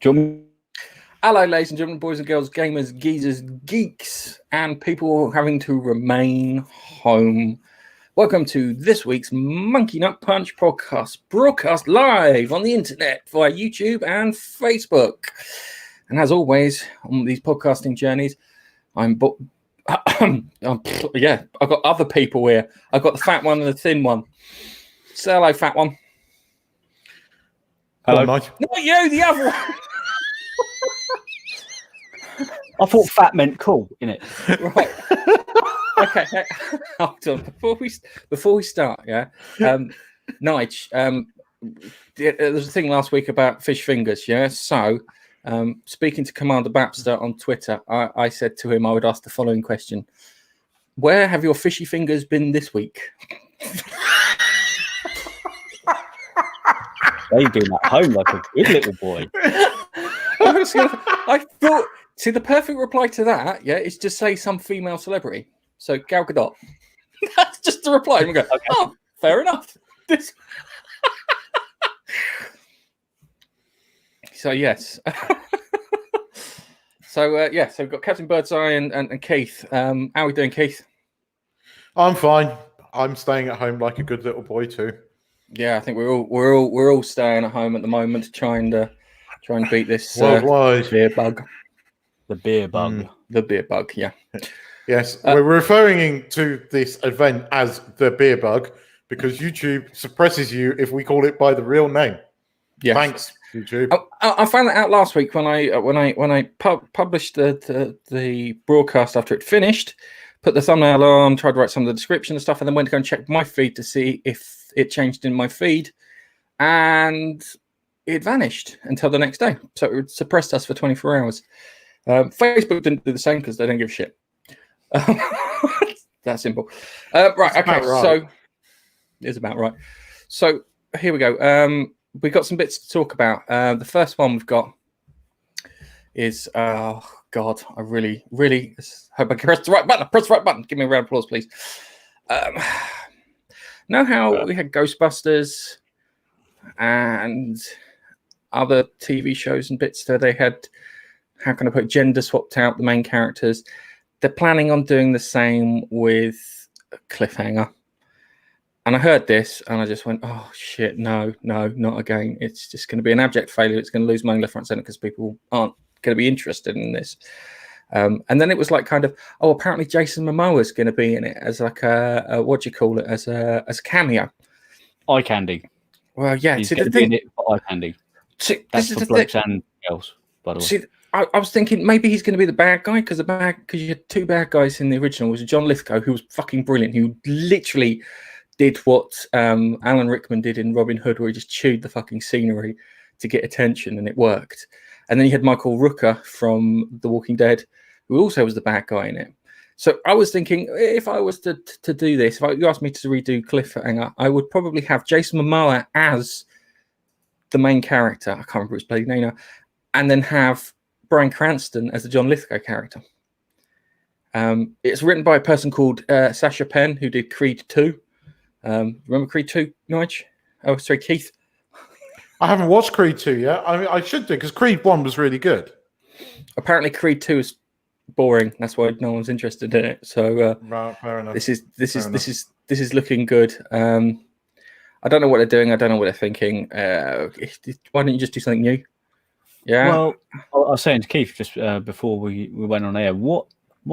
Hello, ladies and gentlemen, boys and girls, gamers, geezers, geeks, and people having to remain home. Welcome to this week's Monkey Nut Punch podcast, broadcast live on the internet via YouTube and Facebook. And as always, on these podcasting journeys, I've got other people here. I've got the fat one and the thin one. Say hello, fat one. Hello, Mike. Not you, the other one. I thought fat meant cool, innit? Right. Okay. Hold on. Before we start, yeah. Nige, there was a thing last week about fish fingers, yeah. So, speaking to Commander Bapster on Twitter, I said to him I would ask the following question: where have your fishy fingers been this week? They've been at home like a good little boy. I thought. See, the perfect reply to that, yeah, is just say some female celebrity. So Gal Gadot. That's just the reply. And we go, okay. Oh, fair enough. So yes. So we've got Captain Birdseye and Keith. How are we doing, Keith? I'm fine. I'm staying at home like a good little boy too. Yeah, I think we're all staying at home at the moment, trying to beat this beer bug. The beer bug. The beer bug, yeah. Yes, we're referring to this event as the beer bug because YouTube suppresses you if we call it by the real name. Yes. Thanks, YouTube. I found that out last week when I published the broadcast after it finished, put the thumbnail on, tried to write some of the description and stuff, and then went to go and check my feed to see if it changed in my feed, and it vanished until the next day. So it suppressed us for 24 hours. Facebook didn't do the same because they don't give a shit. That's simple. Right, okay, so it's about right. So here we go. We've got some bits to talk about. The first one we've got is, oh God, I really hope I can press the right button. Press the right button. Give me a round of applause, please. Know how we had Ghostbusters and other TV shows and bits that they had, how can I put, gender swapped out the main characters? They're planning on doing the same with Cliffhanger. And I heard this and I just went, oh shit, no, not again. It's just going to be an abject failure. It's going to lose money left, right, and center because people aren't going to be interested in this. And then it was like kind of, oh, apparently Jason Momoa is going to be in it as like a what do you call it, as a cameo. Eye candy. Well, yeah. He's going to be in it for eye candy. That's for blokes and girls, by the way. See, I was thinking maybe he's going to be the bad guy because you had two bad guys in the original. It was John Lithgow, who was fucking brilliant, who literally did what Alan Rickman did in Robin Hood, where he just chewed the fucking scenery to get attention, and it worked. And then you had Michael Rooker from The Walking Dead, who also was the bad guy in it. So I was thinking, if I was to do this, if you asked me to redo Cliffhanger, I would probably have Jason Momoa as the main character. I can't remember his bloody name now, and then have Bryan Cranston as the John Lithgow character. It's written by a person called Sasha Penn, who did Creed 2. Remember Creed 2, Nige? Oh, sorry, Keith. I haven't watched Creed 2 yet. I mean, I should do because Creed 1 was really good. Apparently, Creed 2 is boring. That's why no one's interested in it. So right, fair enough. This is looking good. I don't know what they're doing. I don't know what they're thinking. Why don't you just do something new? Yeah. Well, I was saying to Keith just before we went on air, what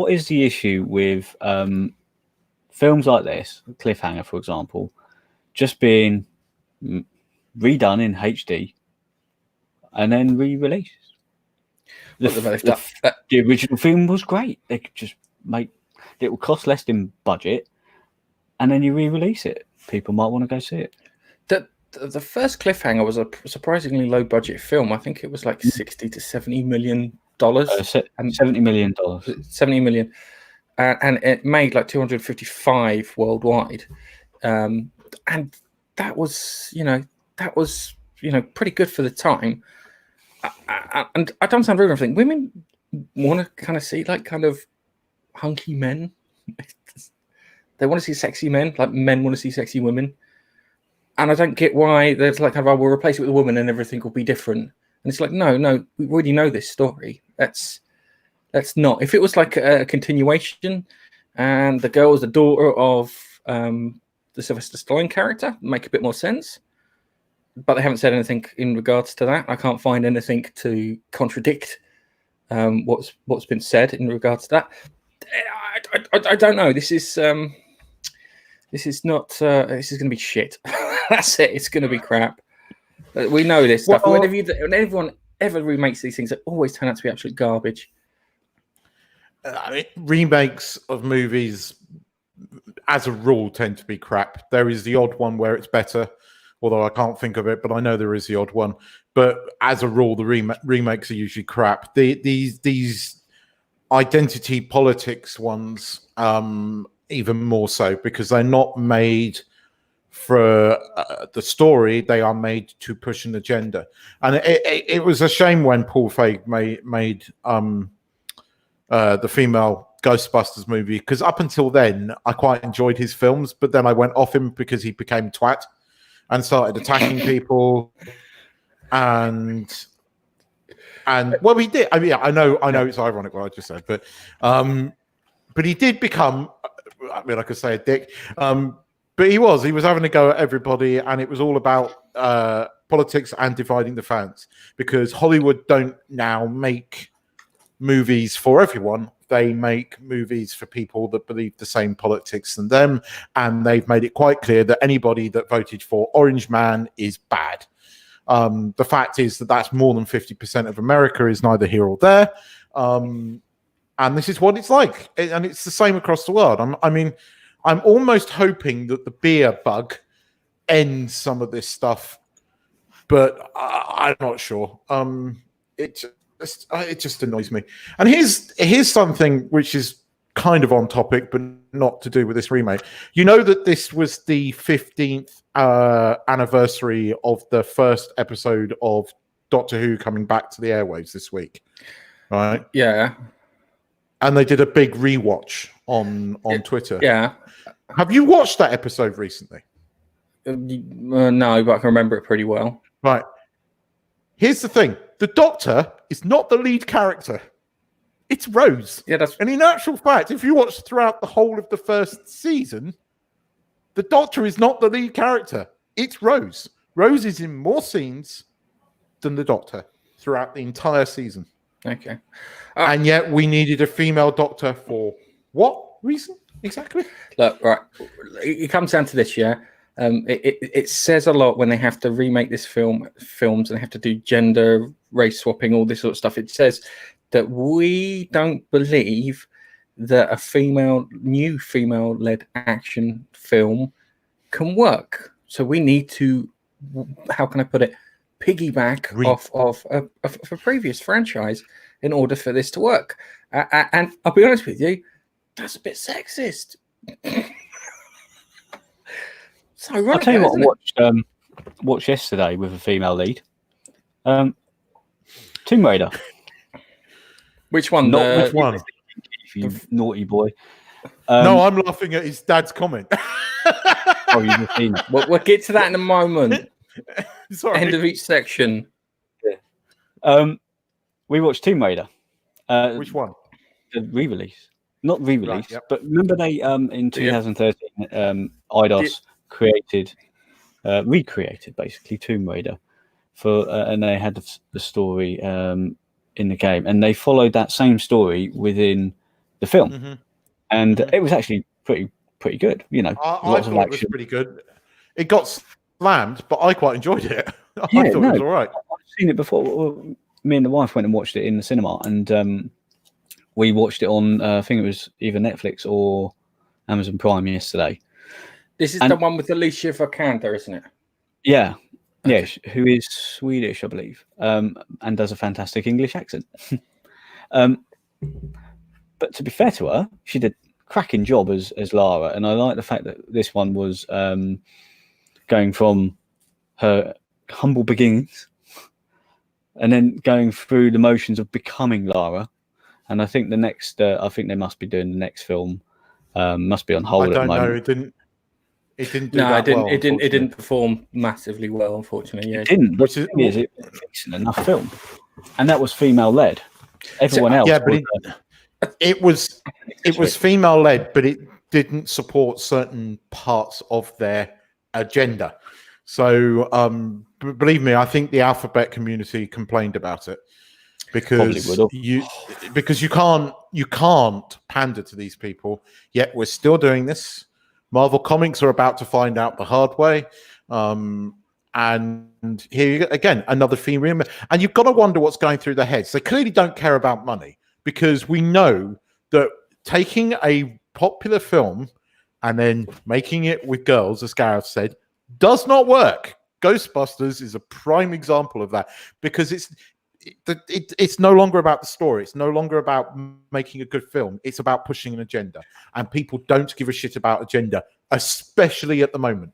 is the issue with films like this, Cliffhanger, for example, just being redone in HD and then re-released? The original film was great. They could just make it will cost less in budget, and then you re-release it. People might want to go see it. The first Cliffhanger was a surprisingly low budget film. I think it was like $60 to $70 million. $70 million. $70 million. And it made like 255 worldwide. And that was pretty good for the time. And I don't sound rude or anything. Women want to kind of see like kind of hunky men. They want to see sexy men, like men want to see sexy women. And I don't get why there's like, we'll replace it with a woman and everything will be different. And it's like, no, we already know this story. That's not. If it was like a continuation, and the girl was the daughter of the Sylvester Stallone character, make a bit more sense. But they haven't said anything in regards to that. I can't find anything to contradict what's been said in regards to that. I don't know. This is not. This is going to be shit. That's it. It's going to be crap. We know this stuff. Well, when everyone ever remakes these things, they always turn out to be absolute garbage. I mean, remakes of movies, as a rule, tend to be crap. There is the odd one where it's better, although I can't think of it, but I know there is the odd one. But as a rule, the remakes are usually crap. These identity politics ones, even more so, because they're not made for the story. They are made to push an agenda. And it was a shame when Paul Feig made the female Ghostbusters movie, because up until then I quite enjoyed his films, but then I went off him because he became twat and started attacking people, and well, he did. I mean, I know it's ironic what I just said, but he did become, I mean, I could say a dick, but he was having a go at everybody, and it was all about politics and dividing the fans, because Hollywood don't now make movies for everyone. They make movies for people that believe the same politics than them, and they've made it quite clear that anybody that voted for Orange Man is bad. The fact is that that's more than 50% of America is neither here or there, and this is what it's like, and it's the same across the world. I'm almost hoping that the beer bug ends some of this stuff, but I'm not sure. It just annoys me. And here's something which is kind of on topic, but not to do with this remake. You know that this was the 15th anniversary of the first episode of Doctor Who coming back to the airwaves this week, right? Yeah. And they did a big rewatch on Twitter. Yeah. Have you watched that episode recently? No, but I can remember it pretty well. Right. Here's the thing. The Doctor is not the lead character. It's Rose. Yeah, and in actual fact, if you watch throughout the whole of the first season, the Doctor is not the lead character. It's Rose. Rose is in more scenes than the Doctor throughout the entire season. Okay. And yet we needed a female Doctor for what reason exactly? Look, right. It comes down to this, yeah. It says a lot when they have to remake this films and they have to do gender, race swapping, all this sort of stuff. It says that we don't believe that a new female-led action film can work. So we need to, how can I put it, piggyback off of a previous franchise in order for this to work. And I'll be honest with you, that's a bit sexist. So I'll tell you what I watched yesterday with a female lead. Tomb Raider. Which one? Which one? You naughty boy. No, I'm laughing at his dad's comment. Oh, you've seen it. We'll get to that in a moment. Sorry. End of each section. Yeah. We watched Tomb Raider. Which one? The re-release. Not re-release, Right, yep. but remember they in 2013 IDOS recreated basically Tomb Raider and they had the story in the game, and they followed that same story within the film, and it was actually pretty good. You know, I thought it was pretty good. It got slammed, but I quite enjoyed it. I thought it was all right. I've seen it before. Me and the wife went and watched it in the cinema, and we watched it on I think it was either Netflix or Amazon Prime yesterday. This is the one with Alicia Vikander, isn't it? Yeah. Okay. Yeah, who is Swedish, I believe, and does a fantastic English accent. But to be fair to her, she did a cracking job as Lara, and I like the fact that this one was going from her humble beginnings and then going through the motions of becoming Lara. And I think the next, I think they must be doing the next film, must be on hold at the moment. I don't know. It didn't do No, that well. it unfortunately. didn't perform massively well, unfortunately. Yeah, It didn't. Which The is- thing is, it was a decent enough film, and that was female led. Everyone else, Yeah, but was, it was female led, but it didn't support certain parts of their agenda. So, believe me, I think the alphabet community complained about it because you can't pander to these people. Yet we're still doing this. Marvel Comics are about to find out the hard way. And here you go, again, another theme. And you've got to wonder what's going through their heads. They clearly don't care about money, because we know that taking a popular film and then making it with girls, as Gareth said, does not work. Ghostbusters is a prime example of that, because it's no longer about the story. It's no longer about making a good film. It's about pushing an agenda. And people don't give a shit about agenda, especially at the moment.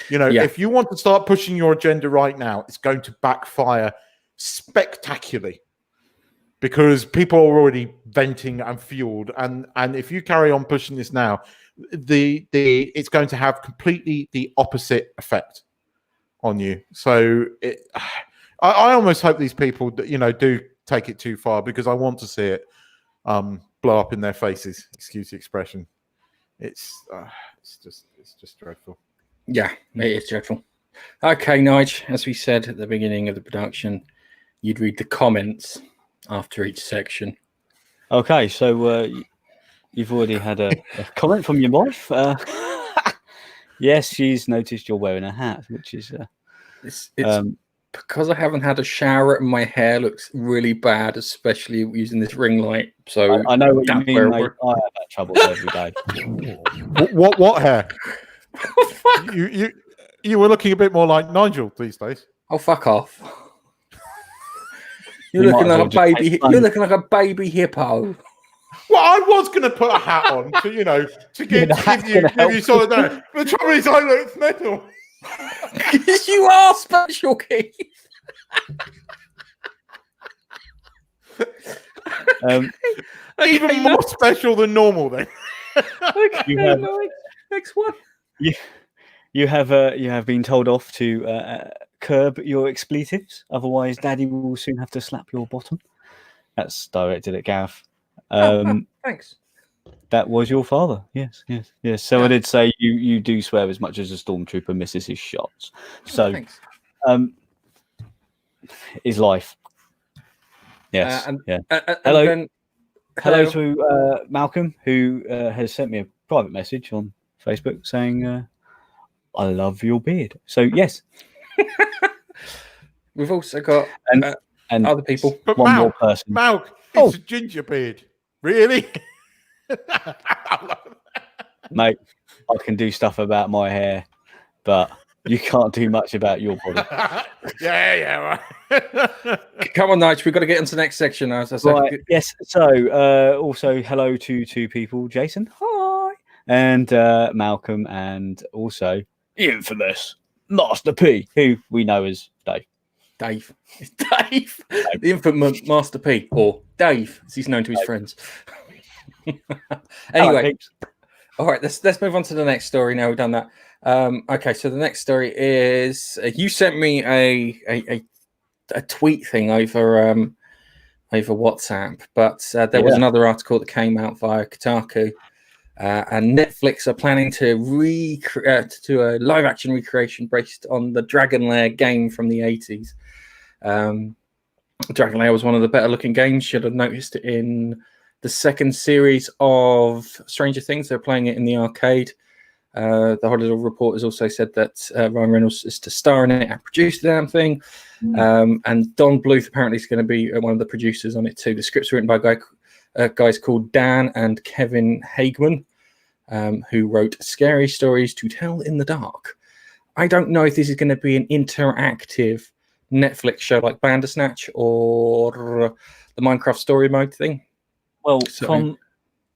You know, if you want to start pushing your agenda right now, it's going to backfire spectacularly, because people are already venting and fueled. And if you carry on pushing this now, it's going to have completely the opposite effect on you. So I almost hope these people, do take it too far, because I want to see it blow up in their faces. Excuse the expression. It's just dreadful. Yeah, it is dreadful. Okay, Nige, as we said at the beginning of the production, you'd read the comments after each section. Okay, so you've already had a comment from your wife. Yes, she's noticed you're wearing a hat, which is it's because I haven't had a shower and my hair looks really bad, especially using this ring light. So I know what you mean, mate. I have that trouble every day. What hair? You were looking a bit more like Nigel these days. Oh, fuck off! You're looking like a baby. You're looking like a baby hippo. Well, I was going to put a hat on to give you sort of that. The trouble is, I look metal. Because you are special, Keith. Even more special than normal, then. Okay, next one. You have been told off to curb your expletives, otherwise Daddy will soon have to slap your bottom. That's directed at Gareth. Thanks. That was your father. Yes. So I did say you do swear as much as a stormtrooper misses his shots. So, thanks. His life. Yes. Hello. Hello to Malcolm, who has sent me a private message on Facebook saying, "I love your beard." So yes. We've also got and other people. But one more person. Malk, it's a ginger beard. Really? Mate, I can do stuff about my hair, but you can't do much about your body. Yeah, right. Come on, Nige, we've got to get into the next section now. Right, yes. So, also hello to two people, Jason, hi, and Malcolm, and also the infamous Master P, who we know as Dave. Dave. It's Dave. The infamous Master P, or Dave, as he's known to his friends. Anyway, all right, let's move on to the next story now. We've done that. Okay, so the next story is you sent me a tweet thing over WhatsApp, but there was another article that came out via Kotaku, and Netflix are planning to do a live action recreation based on the Dragon Lair game from the 80s. Dragon Lair was one of the better looking games. You should have noticed it in the second series of Stranger Things. They're playing it in the arcade. The Hollywood Reporters also said that Ryan Reynolds is to star in it and produce the damn thing. And Don Bluth apparently is going to be one of the producers on it too. The script's written by guys called Dan and Kevin Hageman, who wrote Scary Stories to Tell in the Dark. I don't know if this is going to be an interactive Netflix show like Bandersnatch or the Minecraft story mode thing. Well,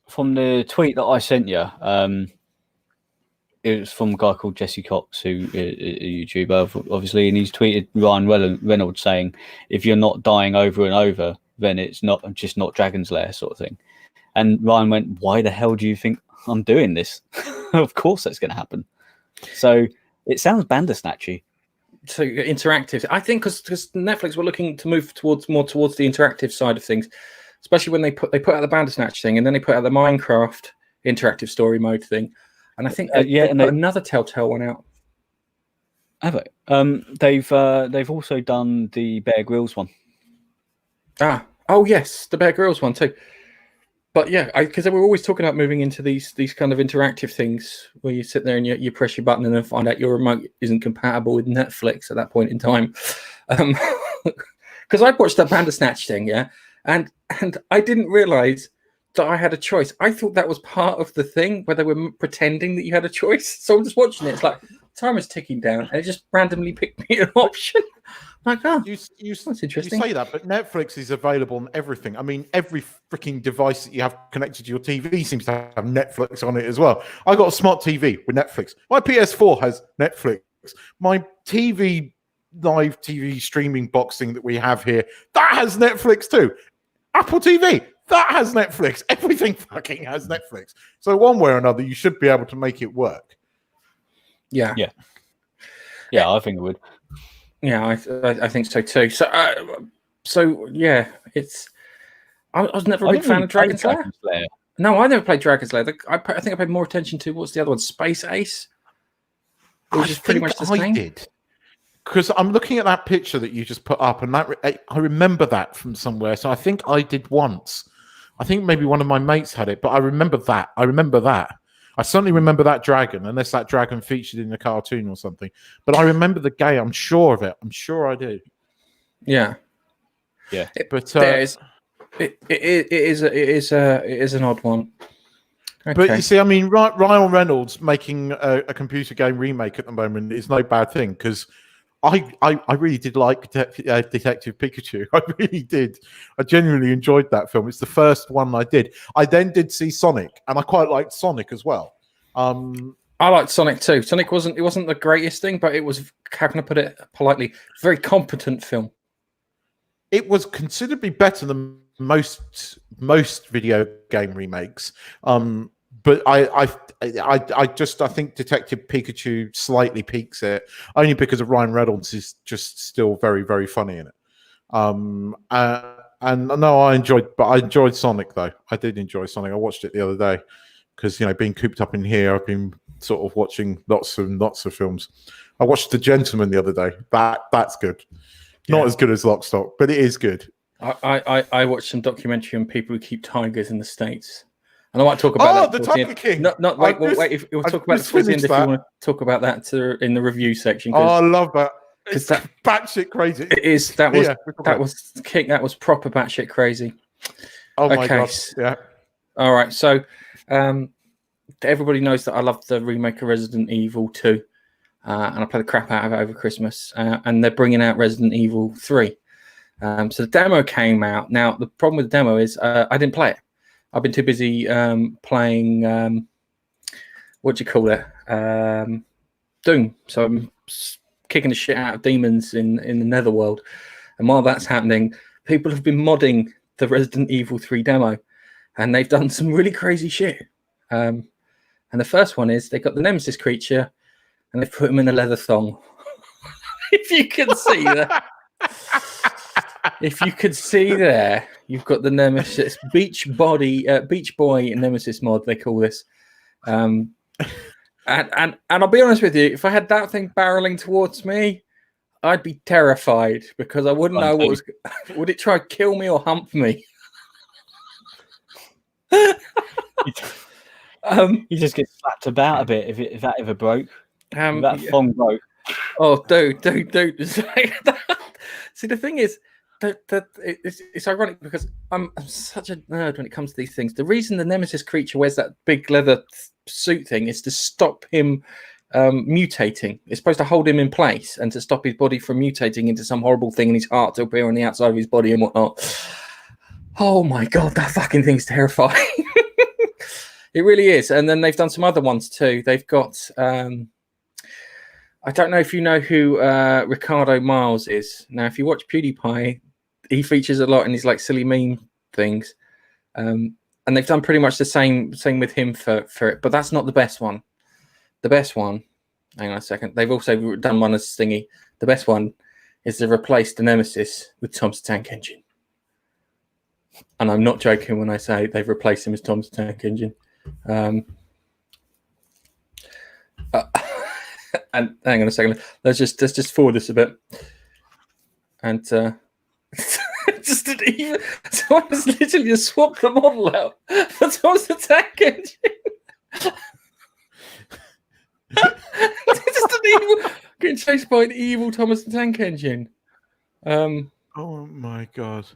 from the tweet that I sent you, it was from a guy called Jesse Cox, who is a YouTuber, obviously, and he's tweeted Ryan Reynolds saying, "If you're not dying over and over, then it's not Dragon's Lair sort of thing." And Ryan went, "Why the hell do you think I'm doing this?" Of course, that's going to happen. So it sounds Bandersnatchy. So interactive. I think because Netflix were looking to move more towards the interactive side of things, especially when they put out the Bandersnatch thing, and then they put out the Minecraft interactive story mode thing, and I think they put another Telltale one out. Have they? They've also done the Bear Grylls one. Oh yes, the Bear Grylls one too. But yeah, because they were always talking about moving into these kind of interactive things where you sit there and you press your button and then find out your remote isn't compatible with Netflix at that point in time. Because I watched that Bandersnatch thing, yeah, and I didn't realize that I had a choice. I thought that was part of the thing where they were pretending that you had a choice. So I'm just watching it. It's like timer's ticking down, and it just randomly picked me an option. Like, that's interesting. You say that, but Netflix is available on everything. I mean, every freaking device that you have connected to your TV seems to have Netflix on it as well. I got a smart TV with Netflix. My PS4 has Netflix. My live TV streaming box thing that we have here, that has Netflix too. Apple TV, that has Netflix. Everything fucking has Netflix. So one way or another, you should be able to make it work. Yeah, I think it would. Yeah, I think so too. So yeah, it's. I was never a big fan of Dragon Slayer. No, I never played Dragon Slayer. I think I paid more attention to what's the other one, Space Ace, which is pretty much the same. I did, because I'm looking at that picture that you just put up, and I remember that from somewhere. So I think I did once. I think maybe one of my mates had it, but I remember that. I certainly remember that dragon, unless that dragon featured in the cartoon or something. But I remember the game. I'm sure of it. I'm sure I do. Yeah. But it is an odd one. Okay. But you see, I mean, Ryan Reynolds making a computer game remake at the moment is no bad thing, because I really did like Detective Pikachu. I really did. I genuinely enjoyed that film. It's the first one I did. I then did see Sonic, and I quite liked Sonic as well. I liked Sonic too. Sonic wasn't the greatest thing, but it was, how can I put it politely, very competent film. It was considerably better than most video game remakes. But I think Detective Pikachu slightly peaks it, only because of Ryan Reynolds is just still very, very funny in it. And no, I enjoyed Sonic though. I did enjoy Sonic. I watched it the other day because, you know, being cooped up in here, I've been sort of watching lots of films. I watched The Gentleman the other day. That's good. Not as good as Lock, Stock, but it is good. I watched some documentary on people who keep tigers in the States. And I might talk about that. The Tiger King. Wait. If we'll talk about it towards the end, if you want to talk about that in the review section. I love that. It's batshit crazy. It is. That was proper batshit crazy. Oh my god! Yeah. All right. So, everybody knows that I love the remake of Resident Evil 2, and I played the crap out of it over Christmas. And they're bringing out Resident Evil 3. So the demo came out. Now the problem with the demo is I didn't play it. I've been too busy playing what do you call it? Doom. So I'm kicking the shit out of demons in the Netherworld. And while that's happening, people have been modding the Resident Evil 3 demo, and they've done some really crazy shit. And the first one is they got the Nemesis creature, and they've put him in a leather thong. If you can see that. If you could see there, you've got the Nemesis Beach Boy Nemesis mod, they call this. And I'll be honest with you, if I had that thing barreling towards me, I'd be terrified because I wouldn't know what was. Would it try to kill me or hump me? You just get slapped about a bit if that ever broke. That thong broke. Oh, dude. See, the thing is, it's ironic because I'm such a nerd when it comes to these things. The reason the Nemesis creature wears that big leather suit thing is to stop him mutating. It's supposed to hold him in place and to stop his body from mutating into some horrible thing in his heart to appear on the outside of his body and whatnot. Oh my god, that fucking thing's terrifying. It really is. And then they've done some other ones too. They've got I don't know if you know who Ricardo Miles is. Now, if you watch PewDiePie, he features a lot in these like silly meme things. And they've done pretty much the same with him for it. But that's not the best one. The best one Hang on a second. They've also done one as Stingy. The best one is they've replaced the Nemesis with Tom's Tank Engine. And I'm not joking when I say they've replaced him as Tom's Tank Engine. And hang on a second. Let's just forward this a bit. And just didn't even. Someone has literally just swapped the model out for Tom's the Tank Engine. Just an evil, getting chased by an evil Thomas the Tank Engine. Oh my god!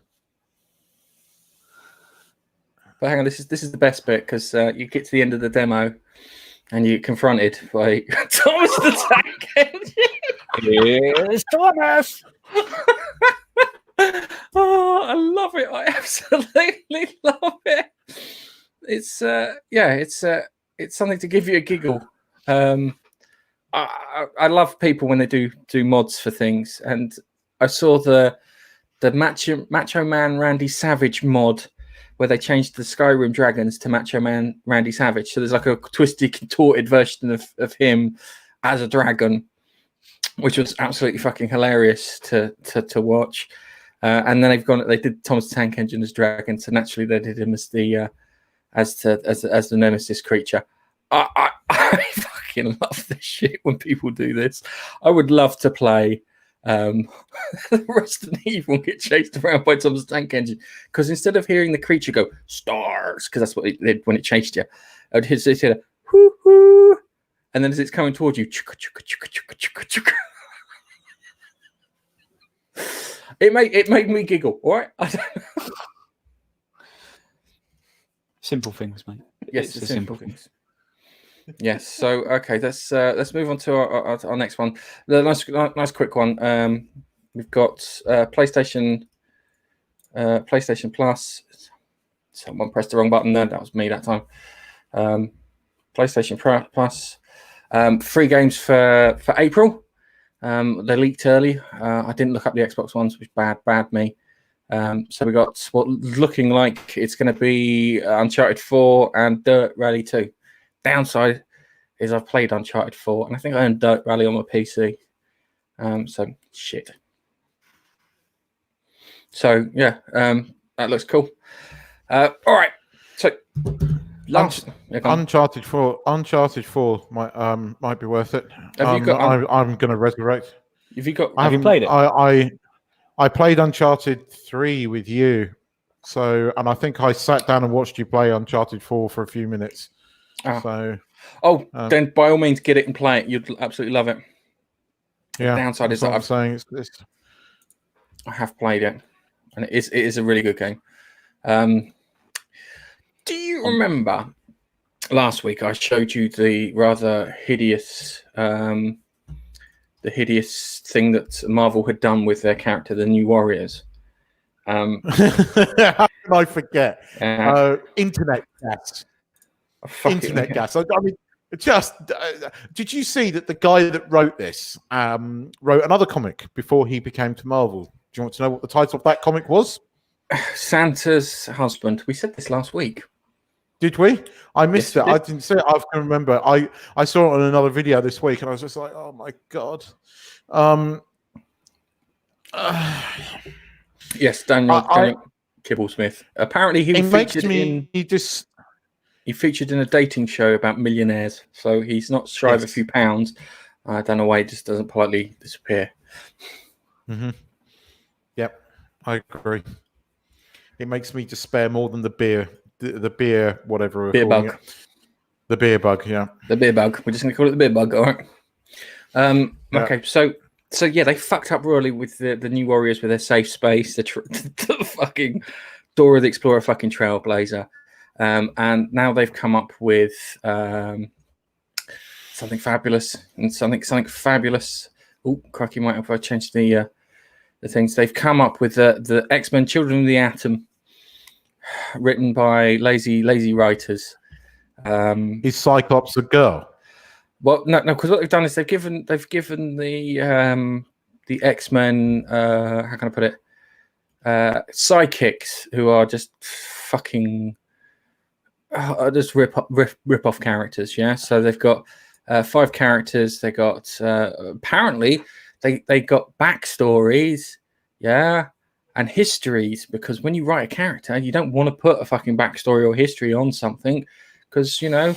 But hang on, this is the best bit because you get to the end of the demo and you're confronted by Thomas the Tank Engine. Here's Thomas. Oh, I love it! I absolutely love it. It's something to give you a giggle. I love people when they do mods for things, and I saw the Macho Man Randy Savage mod where they changed the Skyrim dragons to Macho Man Randy Savage. So there's like a twisted, contorted version of him as a dragon, which was absolutely fucking hilarious to watch. And then they did Thomas the Tank Engine as dragon, so naturally they did him as the Nemesis creature. I fucking love this shit when people do this. I would love to play Resident Evil and get chased around by Thomas the Tank Engine, because instead of hearing the creature go stars, because that's what it did when it chased you, I'd hear a hoo hoo, and then as it's coming towards you, it made me giggle. All right. Simple things, mate. Yes, it's simple things. Yes. So okay, let's move on to our next one. The nice quick one. We've got PlayStation Plus. Someone pressed the wrong button there. That was me that time. PlayStation Plus. 3 games for April. They leaked early. I didn't look up the Xbox ones, which bad me. So we got what looking like it's going to be Uncharted 4 and Dirt Rally 2. Downside is I've played Uncharted 4 and I think I own Dirt Rally on my PC. So shit. So yeah, that looks cool. All right. So Uncharted 4 might be worth it. Have you got? I'm going to resurrect. Have you got? Have you played it? I played Uncharted 3 with you, and I think I sat down and watched you play Uncharted 4 for a few minutes. Then by all means get it and play it. You'd absolutely love it. Yeah. The downside is that I'm saying I have played it, and it is a really good game. Do you remember last week I showed you the rather hideous thing that Marvel had done with their character, the New Warriors? How can I forget? Internet gas. Internet gas. I mean, did you see that the guy that wrote this wrote another comic before he became to Marvel? Do you want to know what the title of that comic was? Santa's Husband. We said this last week. Did we? I missed it. I didn't see it. I can remember. I saw it on another video this week, and I was just like, "Oh my god!" Yes, Daniel Kibblesmith. Apparently, he featured in a dating show about millionaires. So he's not shy of a few pounds. I don't know why he just doesn't politely disappear. Mm-hmm. Yep, I agree. It makes me despair more than the beer. The beer, whatever. Beer bug. The beer bug, yeah. The beer bug. We're just going to call it the beer bug, all right? Okay, so yeah, they fucked up royally with the New Warriors with their safe space, the fucking Dora the Explorer fucking trailblazer. And now they've come up with something fabulous and something fabulous. Oh, crikey, might have I changed the things. They've come up with the X-Men Children of the Atom, written by lazy writers. Is Cyclops a girl? Well, no, because what they've done is they've given the X-Men how can I put it, sidekicks who are just fucking just rip off characters. Yeah, so they've got 5 characters. They got apparently they got backstories, yeah, and histories, because when you write a character, you don't want to put a fucking backstory or history on something because, you know,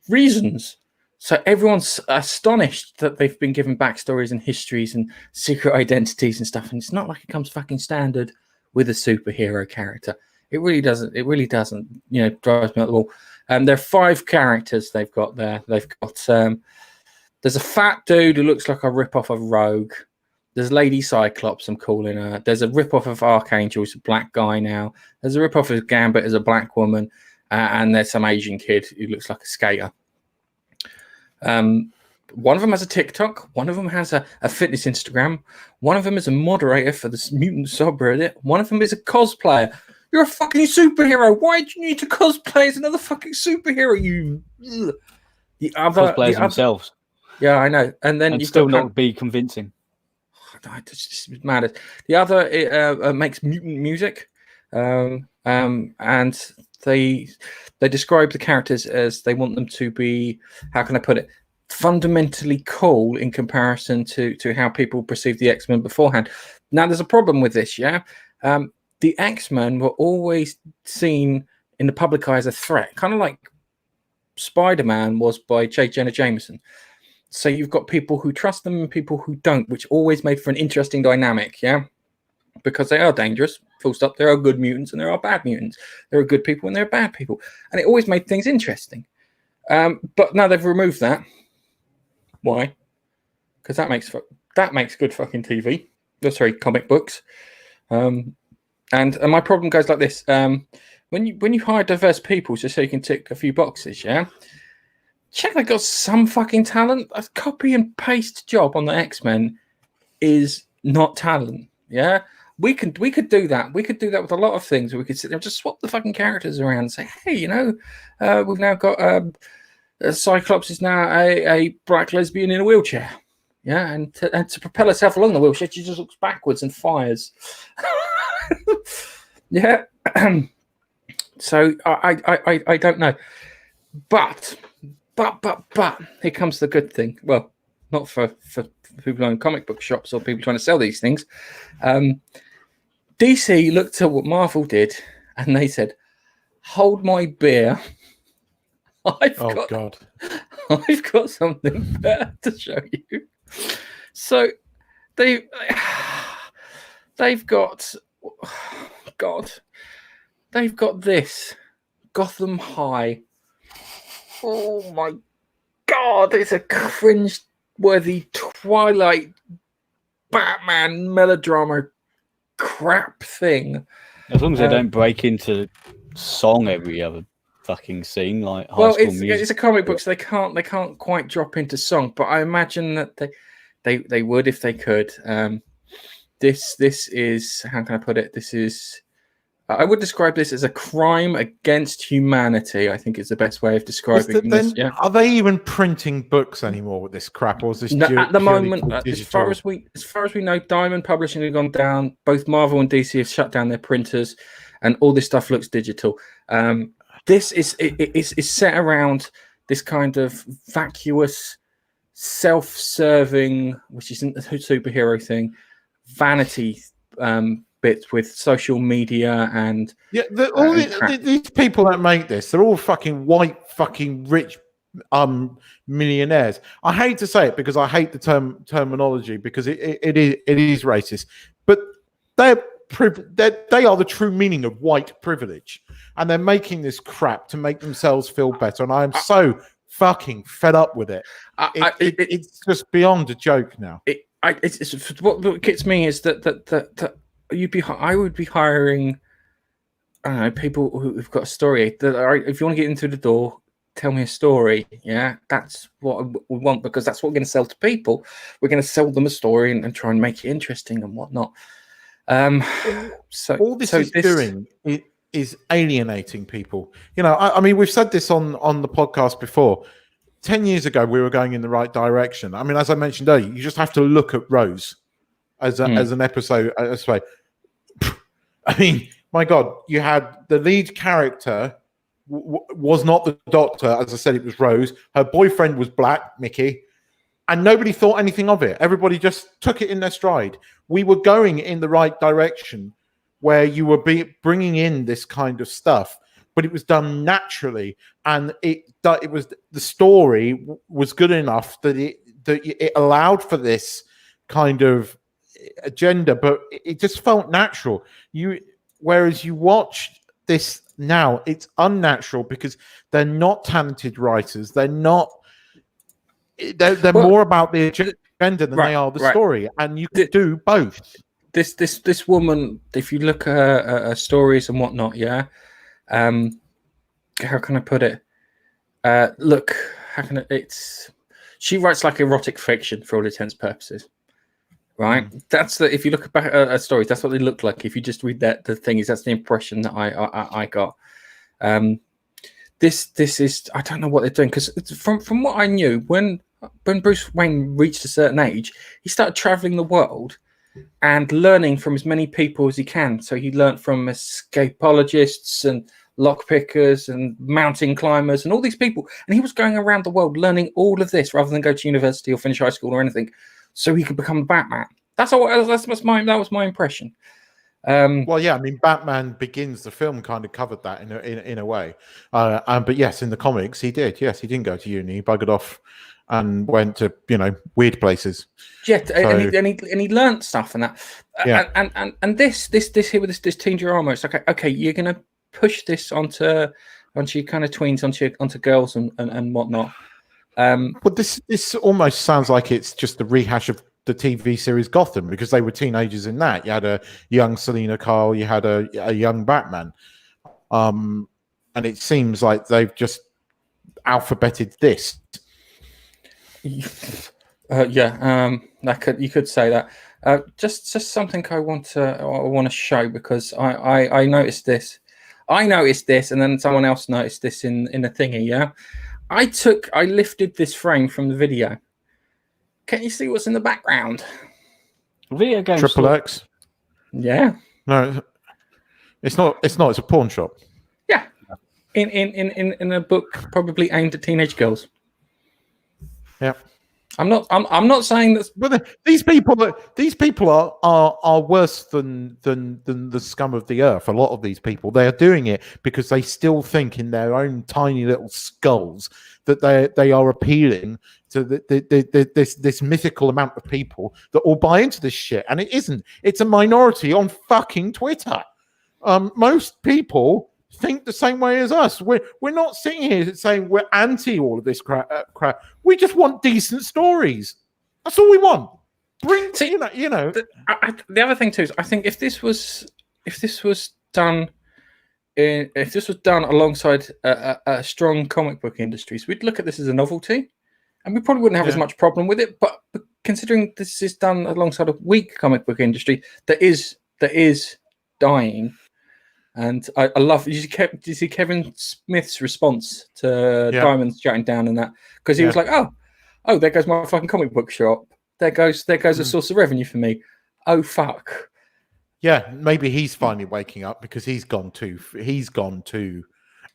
reasons. So everyone's astonished that they've been given backstories and histories and secret identities and stuff, and it's not like it comes fucking standard with a superhero character. It really doesn't. It really doesn't. You know, drives me up the wall. There are 5 characters they've got there. They've got there's a fat dude who looks like a rip-off of Rogue. There's Lady Cyclops, I'm calling her. There's a rip-off of Archangel, who's a black guy now. There's a rip-off of Gambit as a black woman. And there's some Asian kid who looks like a skater. One of them has a TikTok. One of them has a fitness Instagram. One of them is a moderator for the mutant subreddit. One of them is a cosplayer. You're a fucking superhero. Why do you need to cosplay as another fucking superhero? You, the other Cosplayers themselves. Yeah, I know. And then And you've still got not be convincing. it's mad. The other makes mutant music, and they describe the characters as they want them to be, how can I put it, fundamentally cool in comparison to how people perceive the X-Men beforehand. Now, there's a problem with this, yeah. The X-Men were always seen in the public eye as a threat, kind of like Spider-Man was by J. Jonah Jameson. So you've got people who trust them and people who don't, which always made for an interesting dynamic, yeah? Because they are dangerous, full stop. There are good mutants and there are bad mutants. There are good people and there are bad people. And it always made things interesting. But now they've removed that. Why? Because that makes good fucking TV. Oh, sorry, comic books. And my problem goes like this. When you hire diverse people just so you can tick a few boxes, yeah? Check they got some fucking talent. A copy and paste job on the X-Men is not talent. Yeah, we could do that. We could do that with a lot of things. We could sit there and just swap the fucking characters around and say, hey, you know, we've now got Cyclops is now a black lesbian in a wheelchair. Yeah, and to propel herself along the wheelchair, she just looks backwards and fires. Yeah. So I don't know, but here comes the good thing. Well, not for people in comic book shops or people trying to sell these things. DC looked at what Marvel did and they said, hold my beer. I've got something better to show you. So they've got they've got this Gotham High. Oh my god, it's a cringe-worthy Twilight Batman melodrama crap thing. As long as they don't break into song every other fucking scene like High School Music. It's a comic book, so they can't quite drop into song. But I imagine that they would if they could. This is, how can I put it? This is, I would describe this as a crime against humanity. I think is the best way of describing this. Yeah. Are they even printing books anymore with this crap, or is this at the moment? As far as we know, Diamond Publishing has gone down. Both Marvel and DC have shut down their printers, and all this stuff looks digital. This is set around this kind of vacuous, self-serving, which isn't a superhero thing, vanity bits with social media and these people that make this, they're all fucking white, fucking rich millionaires. I hate to say it because I hate the terminology because it is racist, but they are the true meaning of white privilege, and they're making this crap to make themselves feel better. And I am so fucking fed up with it. It's just beyond a joke now. What gets me is that I would be hiring, I don't know, people who've got a story. If you want to get in through the door, tell me a story. Yeah, that's what we want, because that's what we're going to sell to people. We're going to sell them a story and try and make it interesting and whatnot. So all this is doing is alienating people. You know, I mean, we've said this on the podcast before. 10 years ago, we were going in the right direction. I mean, as I mentioned earlier, you just have to look at Rose as an episode. I mean, my God, you had the lead character was not the Doctor. As I said, it was Rose. Her boyfriend was black, Mickey, and nobody thought anything of it. Everybody just took it in their stride. We were going in the right direction, where you were bringing in this kind of stuff, but it was done naturally, and it was, the story was good enough that it allowed for this kind of agenda, but it just felt natural. Whereas you watch this now, it's unnatural because they're not talented writers. They're not. They're more about the agenda than they are the story, and you can do both. This woman, if you look at her stories and whatnot, how can I put it? Look, she writes like erotic fiction for all intents and purposes, right? That's if you look back at her stories, that's what they look like. If you just read that, the thing is, that's the impression that I got. This is, I don't know what they're doing, because from what I knew, when Bruce Wayne reached a certain age, he started traveling the world and learning from as many people as he can. So he learned from escapologists and lockpickers and mountain climbers and all these people, and he was going around the world learning all of this rather than go to university or finish high school or anything, so he could become Batman. That was my impression. Well, yeah, I mean, Batman Begins, the film, kind of covered that in a way. But yes, in the comics, he did. Yes, he didn't go to uni. He buggered off and went to weird places. Yeah, and he learned stuff and that. Yeah. And this here with this teen drama, it's like, okay, you're gonna push this onto kind of tweens, onto girls and whatnot. But this almost sounds like it's just a rehash of the TV series Gotham, because they were teenagers in that. You had a young Selena Kyle, you had a young Batman, and it seems like they've just alphabeted this. You could say that. Just something I want to show, because I noticed this. I noticed this, and then someone else noticed this in a thingy. Yeah, I lifted this frame from the video. Can you see what's in the background? Video game. Triple X. Yeah. No, it's not. It's a pawn shop. Yeah. In a book probably aimed at teenage girls. Yeah. I'm not saying that. But these people are worse than the scum of the earth. A lot of these people, they are doing it because they still think in their own tiny little skulls that they are appealing to this mythical amount of people that all buy into this shit, and it isn't. It's a minority on fucking Twitter. Most people think the same way as us. We're not sitting here saying we're anti all of this crap. We just want decent stories. That's all we want. The other thing too is, I think if this was done alongside a strong comic book industries, we'd look at this as a novelty, and we probably wouldn't have as much problem with it. But considering this is done alongside a weak comic book industry that is dying. And I love. Did you see Kevin Smith's response to Diamond's shutting down and that? Because he was like, "Oh, there goes my fucking comic book shop. There goes a source of revenue for me. Oh fuck." Yeah, maybe he's finally waking up, because he's gone too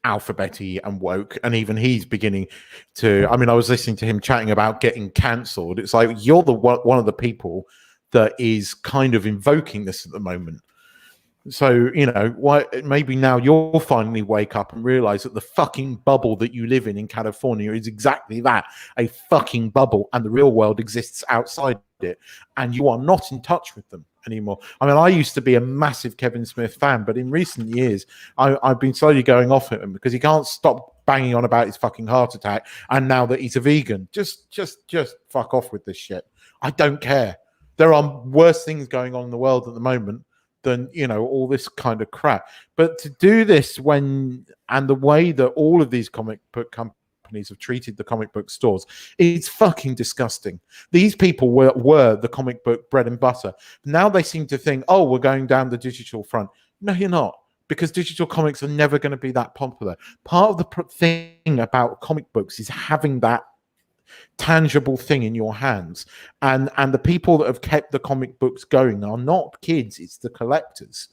alphabet-y and woke, and even he's beginning to. I mean, I was listening to him chatting about getting cancelled. It's like, you're one of the people that is kind of invoking this at the moment. So, why maybe now you'll finally wake up and realize that the fucking bubble that you live in California is exactly that, a fucking bubble, and the real world exists outside it, and you are not in touch with them anymore. I mean, I used to be a massive Kevin Smith fan, but in recent years, I've been slowly going off at him because he can't stop banging on about his fucking heart attack, and now that he's a vegan, just fuck off with this shit. I don't care. There are worse things going on in the world at the moment than all this kind of crap. But to do this and the way that all of these comic book companies have treated the comic book stores, it's fucking disgusting. These people were the comic book bread and butter. Now they seem to think, oh, we're going down the digital front. No, you're not, because digital comics are never going to be that popular. Part of the thing about comic books is having that tangible thing in your hands, and the people that have kept the comic books going are not kids, it's the collectors,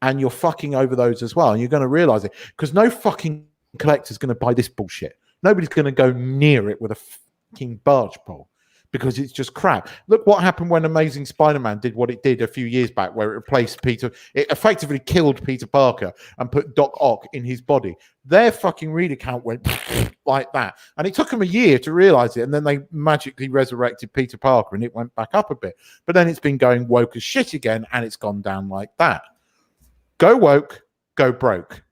and you're fucking over those as well, and you're going to realize it, because no fucking collector's going to buy this bullshit. Nobody's going to go near it with a fucking barge pole because it's just crap. Look what happened when Amazing Spider-Man did what it did a few years back, where it replaced Peter. It effectively killed Peter Parker and put Doc Ock in his body. Their fucking reader count went like that. And it took them a year to realize it. And then they magically resurrected Peter Parker and it went back up a bit. But then it's been going woke as shit again and it's gone down like that. Go woke, go broke.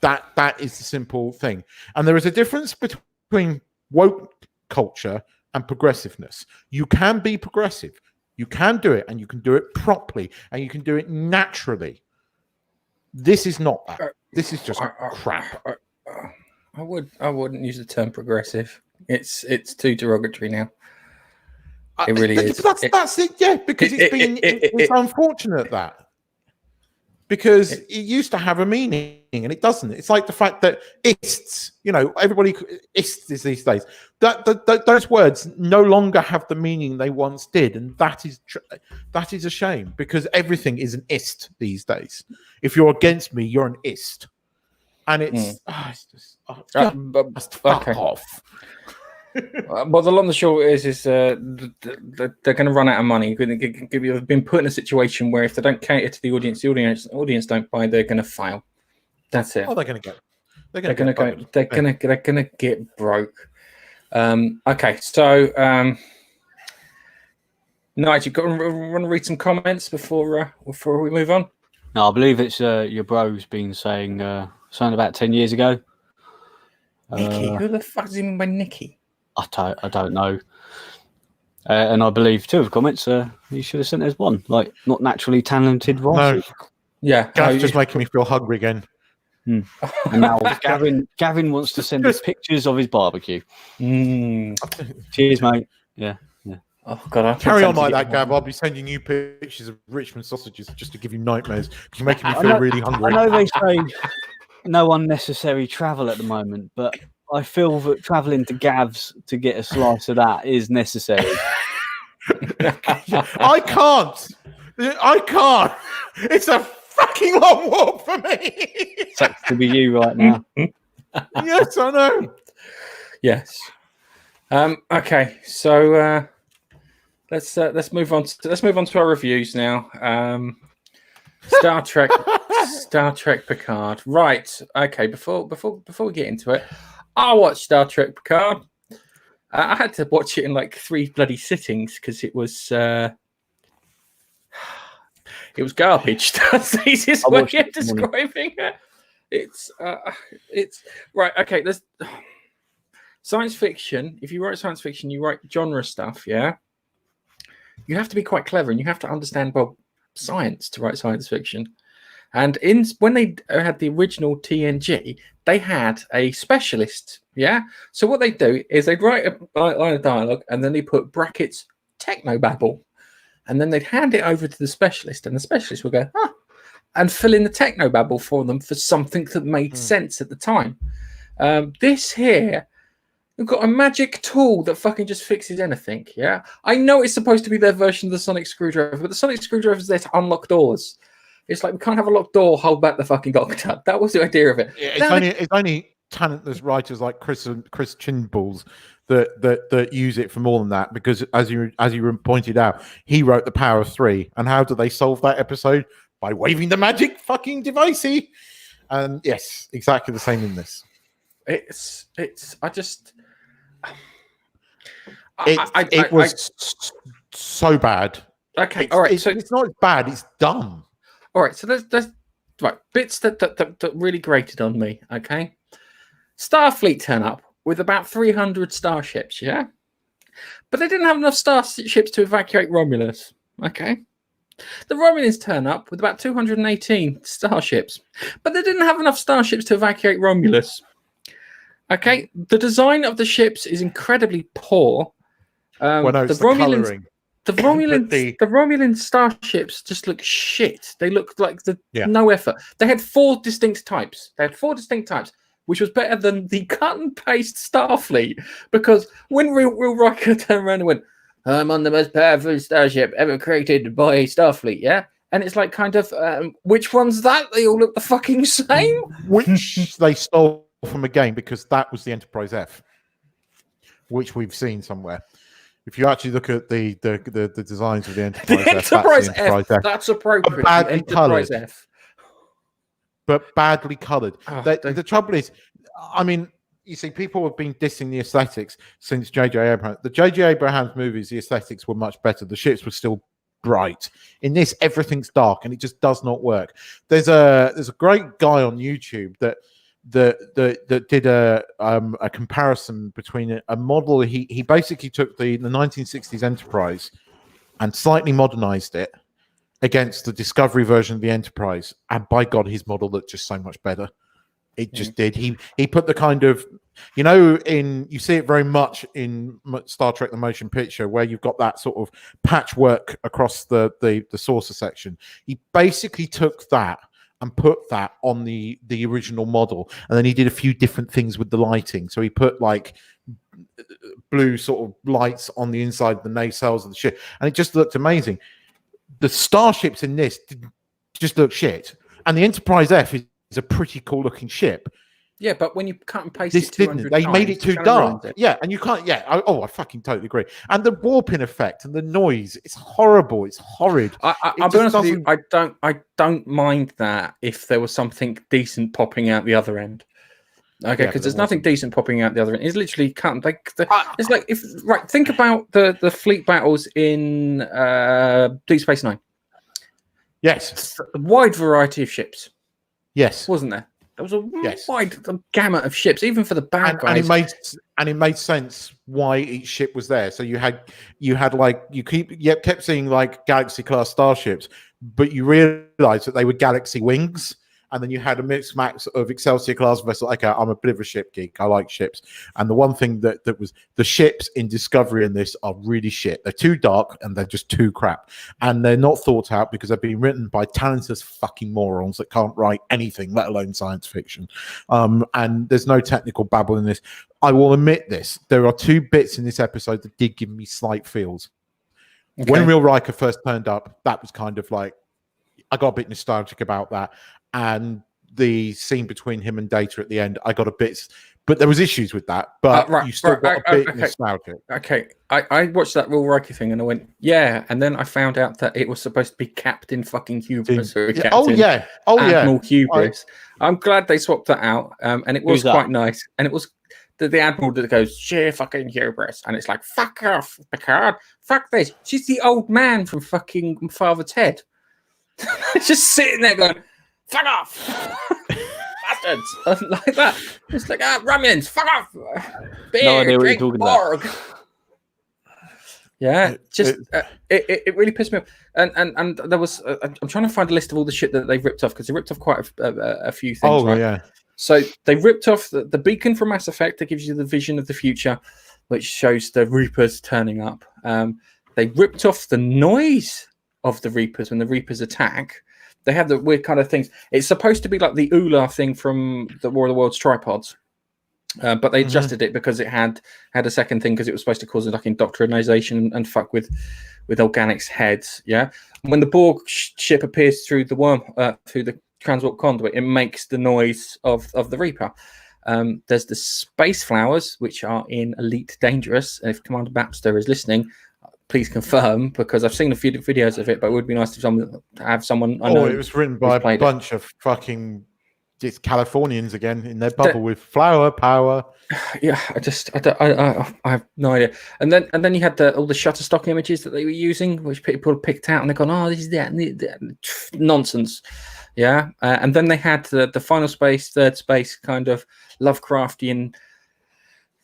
That is the simple thing. And there is a difference between woke culture and progressiveness. You can be progressive. You can do it, and you can do it properly, and you can do it naturally. This is not that. This is just crap. I wouldn't use the term progressive. It's too derogatory now. It really is. That's it. Yeah, because it's unfortunate that. Because it used to have a meaning and it doesn't. It's like the fact that ists, everybody ists these days. Those words no longer have the meaning they once did, and that is a shame because everything is an ist these days. If you're against me, you're an ist, and it's fuck off. Well, the long and the short is they're going to run out of money. They've been put in a situation where if they don't cater to the audience don't buy, they're going to fail. That's it. Oh, they're going to get broke. Okay, so Nigel, you got to read some comments before we move on. No, I believe it's your bro's been saying something about 10 years ago. Nicky, who the fuck does he mean by Nicky? I don't know. And I believe two of the comments, you should have sent us one, like not naturally talented voices. No. Yeah. Gav's just making me feel hungry again. And now Gavin wants to send us pictures of his barbecue. Cheers, mate. Yeah. Oh God! Carry on like that, Gav. I'll be sending you pictures of Richmond sausages just to give you nightmares. You're making me feel really hungry. I know they say no unnecessary travel at the moment, but I feel that travelling to Gav's to get a slice of that is necessary. I can't. It's a fucking long walk for me. Sucks to be you right now. Yes, I know. Yes. Okay, so let's move on to our reviews now. Star Trek Picard. Right. Okay. Before we get into it, I watched Star Trek Picard. I had to watch it in like 3 bloody sittings because it was garbage. That's the easiest way of describing it. It's right. Okay. There's science fiction. If you write science fiction, you write genre stuff. Yeah. You have to be quite clever, and you have to understand science to write science fiction. And when they had the original TNG, they had a specialist. Yeah. So what they do is they'd write a line of dialogue, and then they put brackets technobabble, and then they'd hand it over to the specialist, and the specialist would go, and fill in the technobabble for them for something that made sense at the time. This here, we've got a magic tool that fucking just fixes anything. Yeah. I know it's supposed to be their version of the sonic screwdriver, but the sonic screwdriver is there to unlock doors. It's like we can't have a locked door, hold back the fucking doctor. That was the idea of it. Yeah, it's only talentless writers like Chris Chinballs that use it for more than that, because as you pointed out, he wrote The Power of Three. And how do they solve that episode? By waving the magic fucking devicey. And yes, exactly the same in this. It was so bad. Okay, all right. So it's not bad, it's dumb. All right, so there's right bits that really grated on me. Okay, Starfleet turn up with about 300 starships, yeah, but they didn't have enough starships to evacuate Romulus. Okay, the Romulans turn up with about 218 starships, but they didn't have enough starships to evacuate Romulus. Okay, the design of the ships is incredibly poor. The Romulan starships just look shit. They look like no effort. They had 4 distinct types. Which was better than the cut and paste Starfleet. Because when Will Riker turned around and went, "I'm on the most powerful starship ever created by Starfleet," yeah? And it's like kind of, which one's that? They all look the fucking same. Which they stole from a game because that was the Enterprise F, which we've seen somewhere. If you actually look at the designs of the Enterprise The F, Enterprise that's the Enterprise F. That's appropriate. Badly The Enterprise coloured. F. But badly coloured. Oh, The trouble is, I mean, you see, people have been dissing the aesthetics since J.J. Abrams. The J.J. Abrams movies, the aesthetics were much better. The ships were still bright. In this, everything's dark, and it just does not work. There's a great guy on YouTube that did a comparison between a model. He basically took the 1960s Enterprise and slightly modernized it against the Discovery version of the Enterprise, and by God, his model looked just so much better. It just did. He put the kind of, you see it very much in Star Trek: The Motion Picture, where you've got that sort of patchwork across the saucer section. He basically took that and put that on the original model, and then he did a few different things with the lighting. So he put like blue sort of lights on the inside of the nacelles of the ship, and it just looked amazing. The starships in this just look shit, and the Enterprise F is a pretty cool looking ship. Yeah, but when you cut and paste This it didn't. 200 They times, made it too kind of ruins dark. it. Yeah, and you can't. Yeah. I fucking totally agree. And the warping effect and the noise, it's horrible. It's horrid. I'll be honest with you. I don't mind that if there was something decent popping out the other end. Okay, because there's nothing decent popping out the other end. It's literally cut. It's like think about the fleet battles in Deep Space Nine. Yes. A wide variety of ships. Yes. Wasn't there? There was a wide gamut of ships, even for the bad guys. And it made sense why each ship was there. So you had like you kept seeing like Galaxy class starships, but you realized that they were Galaxy wings. And then you had a mixed match of Excelsior class vessel. Okay, I'm a bit of a ship geek. I like ships. And the one thing that was the ships in Discovery in this are really shit. They're too dark and they're just too crap. And they're not thought out because they've been written by talented fucking morons that can't write anything, let alone science fiction. And there's no technical babble in this. I will admit this. There are two bits in this episode that did give me slight feels. Okay. When Real Riker first turned up, that was kind of like, I got a bit nostalgic about that. And the scene between him and Data at the end, I got a bit, but there was issues with that. But you still got a bit nostalgic. Okay, I watched that Real Riker thing and I went, yeah, and then I found out that it was supposed to be Captain fucking Hubris. Admiral Hubris. I'm glad they swapped that out, and it was quite nice. And it was the Admiral that goes, sheer fucking Hubris, and it's like, fuck off, Picard, fuck this. She's the old man from fucking Father Ted. Just sitting there going, fuck off, bastards, like that. It's like, Romulans, fuck off. Beer, no idea what drink, you're talking Borg. about. Yeah, just it really pissed me off. And there was, I'm trying to find a list of all the shit that they've ripped off because they ripped off quite a few things. Oh, right? Yeah. So they ripped off the beacon from Mass Effect that gives you the vision of the future, which shows the Reapers turning up. They ripped off the noise of the Reapers when the Reapers attack. They have the weird kind of things. It's supposed to be like the Ula thing from the War of the Worlds tripods, but they adjusted it because it had a second thing because it was supposed to cause like indoctrination and fuck with organics' heads. Yeah, when the Borg ship appears through the through the transwarp conduit, it makes the noise of the Reaper. There's the space flowers, which are in Elite Dangerous. And if Commander Baxter is listening, please confirm, because I've seen a few videos of it, but it would be nice to have someone I know. It was written by a bunch of fucking Californians again in their bubble with flower power. Yeah, I have no idea. And then you had all the Shutterstock images that they were using, which people picked out, and they're gone, this is that nonsense. Yeah, and then they had the Final Space, Third Space kind of Lovecraftian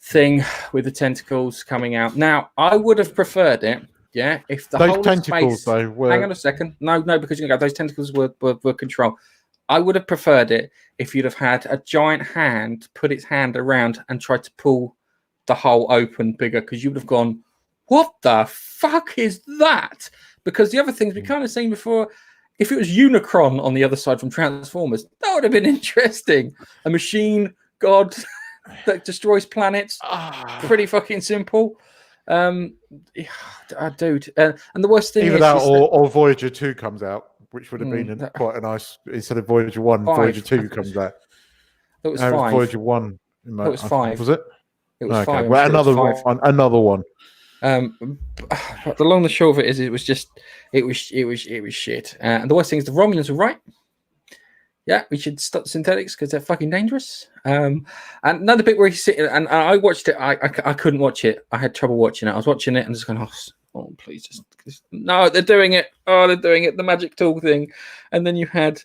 thing with the tentacles coming out. Now, I would have preferred it, if the those whole tentacles space, though were... Hang on a second. No, because those tentacles were control. I would have preferred it if you'd have had a giant hand put its hand around and tried to pull the hole open bigger, because you would have gone, what the fuck is that? Because the other things we kind of seen before, if it was Unicron on the other side from Transformers, that would have been interesting. A machine god that destroys planets. Pretty fucking simple. Dude. And the worst thing either is... that or Voyager 2 comes out, which would have been quite a nice... Instead of Voyager 1, Voyager 2 comes out. It was No, it was 5. Voyager 1. It was 5. Was it? It was Okay. 5. I'm Well, sure it was another 5. one. Another one. But the long and the short of it is, it was shit. And the worst thing is the Romulans were right. Yeah, we should stop the synthetics because they're fucking dangerous. And another bit where he's sitting, and I watched it. I couldn't watch it. I had trouble watching it. I was watching it and just going, oh please, just no, they're doing it. Oh, they're doing it. The magic tool thing. And then you had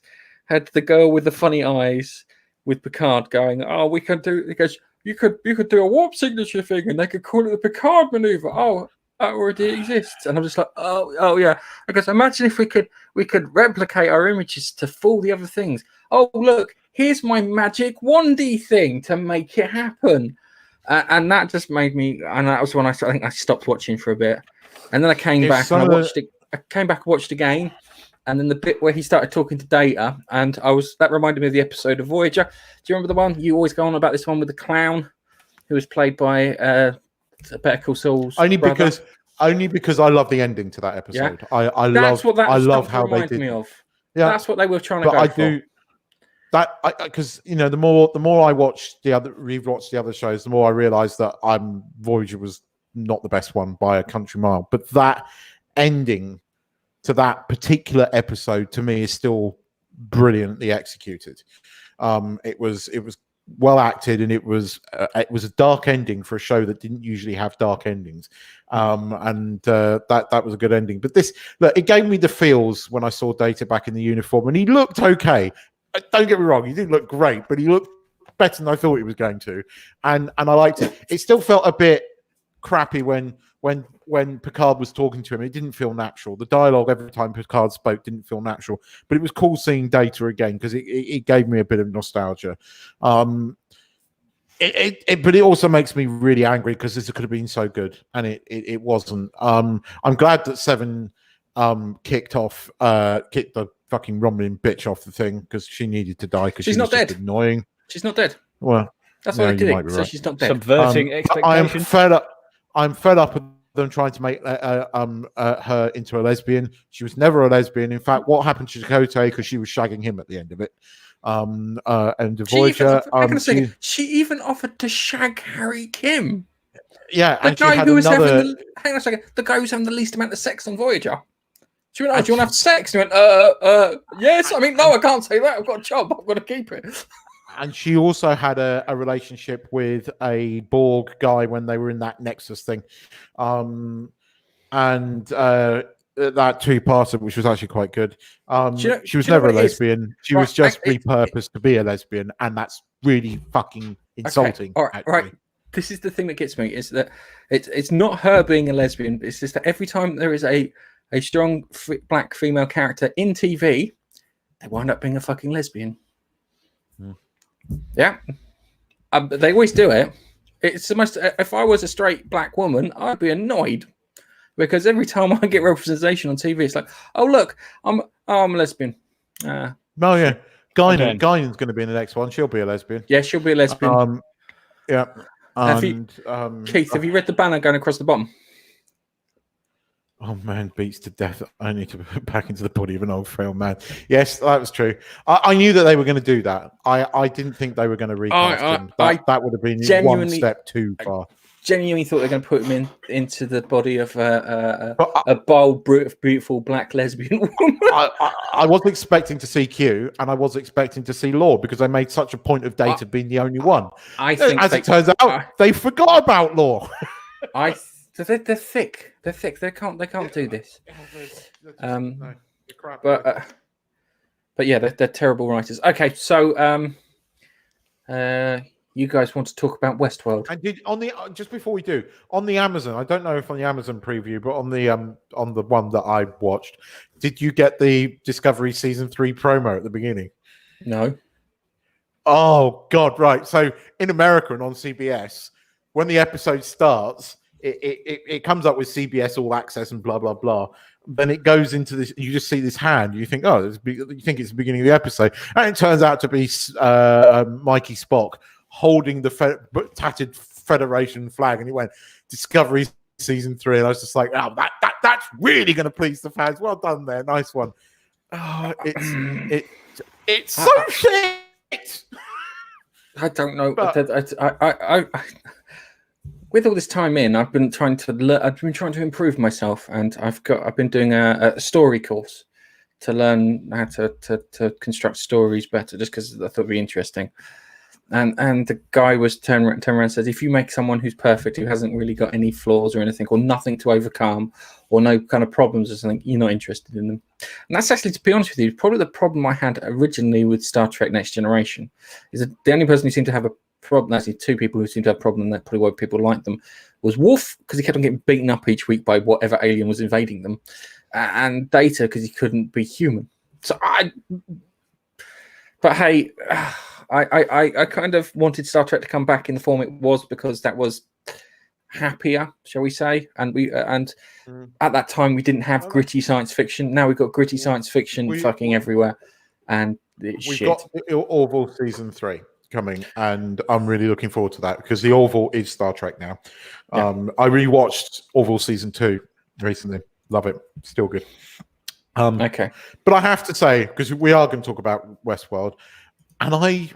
the girl with the funny eyes with Picard going, oh, we can do. He goes, you could do a warp signature thing, and they could call it the Picard maneuver. Oh, that already exists. And I'm just like, oh yeah. Because imagine if we could replicate our images to fool the other things. Oh look, here's my magic wandy thing to make it happen. And that just made me. And that was when I think I stopped watching for a bit, and then I came back and I watched it. I came back and watched again. And then the bit where he started talking to Data, and that reminded me of the episode of Voyager. Do you remember the one? You always go on about this one with the clown, who was played by Better Call Saul's brother. Only because I love the ending to that episode. Yeah. I love how they did. Me of. Yeah, that's what they were trying to go for. Because the more I watched rewatched the other shows, the more I realised that Voyager was not the best one by a country mile. But that ending to that particular episode to me is still brilliantly executed. It was well acted, and it was a dark ending for a show that didn't usually have dark endings. That was a good ending. But it gave me the feels when I saw Data back in the uniform, and he looked okay. Don't get me wrong, he didn't look great, but he looked better than I thought he was going to, and I liked it. It still felt a bit crappy when Picard was talking to him. It didn't feel natural. The dialogue every time Picard spoke didn't feel natural, but it was cool seeing Data again because it gave me a bit of nostalgia. But it also makes me really angry because this could have been so good, and it wasn't. I'm glad that Seven kicked the fucking Romulan bitch off the thing because she needed to die because she's not dead. Annoying. She's not dead. Well, that's why I did it. So right. She's not dead. Subverting expectations. I'm fed up with them trying to make her into a lesbian. She was never a lesbian. In fact, what happened to Chakotay because she was shagging him at the end of it. And the Voyager. She even offered to shag Harry Kim. Yeah, the guy who was having hang on a second. The guy who was having the least amount of sex on Voyager. She went, do you want to have sex? And he went, yes. I mean, no, I can't say that. I've got a job. I've got to keep it. And she also had a relationship with a Borg guy when they were in that Nexus thing. That two-parter, which was actually quite good. She was never a lesbian. She was just repurposed to be a lesbian, and that's really fucking insulting. Okay. All right. This is the thing that gets me, is that it's not her being a lesbian. It's just that every time there is a strong black female character in TV, they wind up being a fucking lesbian. Yeah, they always do it. It's the most. If I was a straight black woman, I'd be annoyed because every time I get representation on TV, it's like, oh look, I'm a lesbian. Oh yeah, Guinan's going to be in the next one. She'll be a lesbian. Yeah, she'll be a lesbian. Yeah. Keith, have you read the banner going across the bottom? Oh man, beats to death. I need to put back into the body of an old frail man. Yes, that was true. I knew that they were going to do that. I didn't think they were going to recast him. That would have been one step too far. Genuinely thought they were going to put him into the body of a bold, beautiful black lesbian woman. I was expecting to see Q, and I was expecting to see Law because they made such a point of Data being the only one. I think, as it turns out, they forgot about Law. They're thick. They're thick. They can't do this. But yeah, they're terrible writers. Okay, so you guys want to talk about Westworld? And just before we do, on the Amazon, I don't know if on the Amazon preview, but on the one that I watched, did you get the Discovery Season 3 promo at the beginning? No. Oh God, right. So in America and on CBS, when the episode starts, it comes up with CBS All Access and blah blah blah. Then it goes into this. You just see this hand. You think, you think it's the beginning of the episode, and it turns out to be Mikey Spock holding the tattered Federation flag, and he went Discovery Season 3, and I was just like, oh, that's really going to please the fans. Well done there, nice one. Oh, it's so shit. I don't know. But- With all this time in, I've been trying to improve myself, and I've been doing a story course to learn how to construct stories better, just because I thought it'd be interesting. And the guy was turned around and said, if you make someone who's perfect, who hasn't really got any flaws or anything, or nothing to overcome, or no kind of problems or something, you're not interested in them. And that's actually, to be honest with you, probably the problem I had originally with Star Trek Next Generation, is that the only person who seemed to have a problem, actually two people who seemed to have a problem, and that's probably why people liked them, was Worf, because he kept on getting beaten up each week by whatever alien was invading them, and Data, because he couldn't be human. But hey, I kind of wanted Star Trek to come back in the form it was, because that was happier, shall we say? And at that time we didn't have gritty science fiction. Now we've got gritty science fiction everywhere, and it's we've shit. got the Orville season 3 coming, and I'm really looking forward to that, because the Orville is Star Trek now. Yeah. I rewatched Orville season 2 recently. Love it, still good. Okay, but I have to say, because we are going to talk about Westworld, and I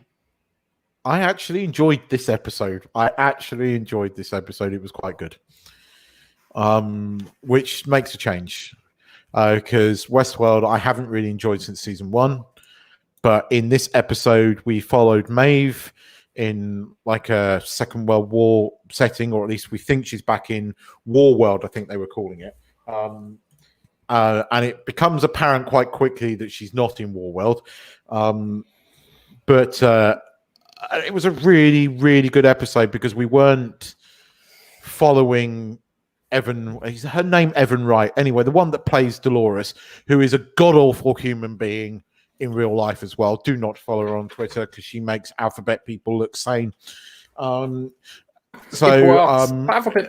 actually enjoyed this episode. It was quite good, which makes a change, because Westworld I haven't really enjoyed since season 1. But in this episode, we followed Maeve in like a Second World War setting, or at least we think she's back in War World, I think they were calling it. And it becomes apparent quite quickly that she's not in War World. But it was a really, really good episode, because we weren't following Evan. Is her name Evan Wright? Anyway, the one that plays Dolores, who is a god-awful human being in real life as well. Do not follow her on Twitter, because she makes alphabet people look sane. Alphabet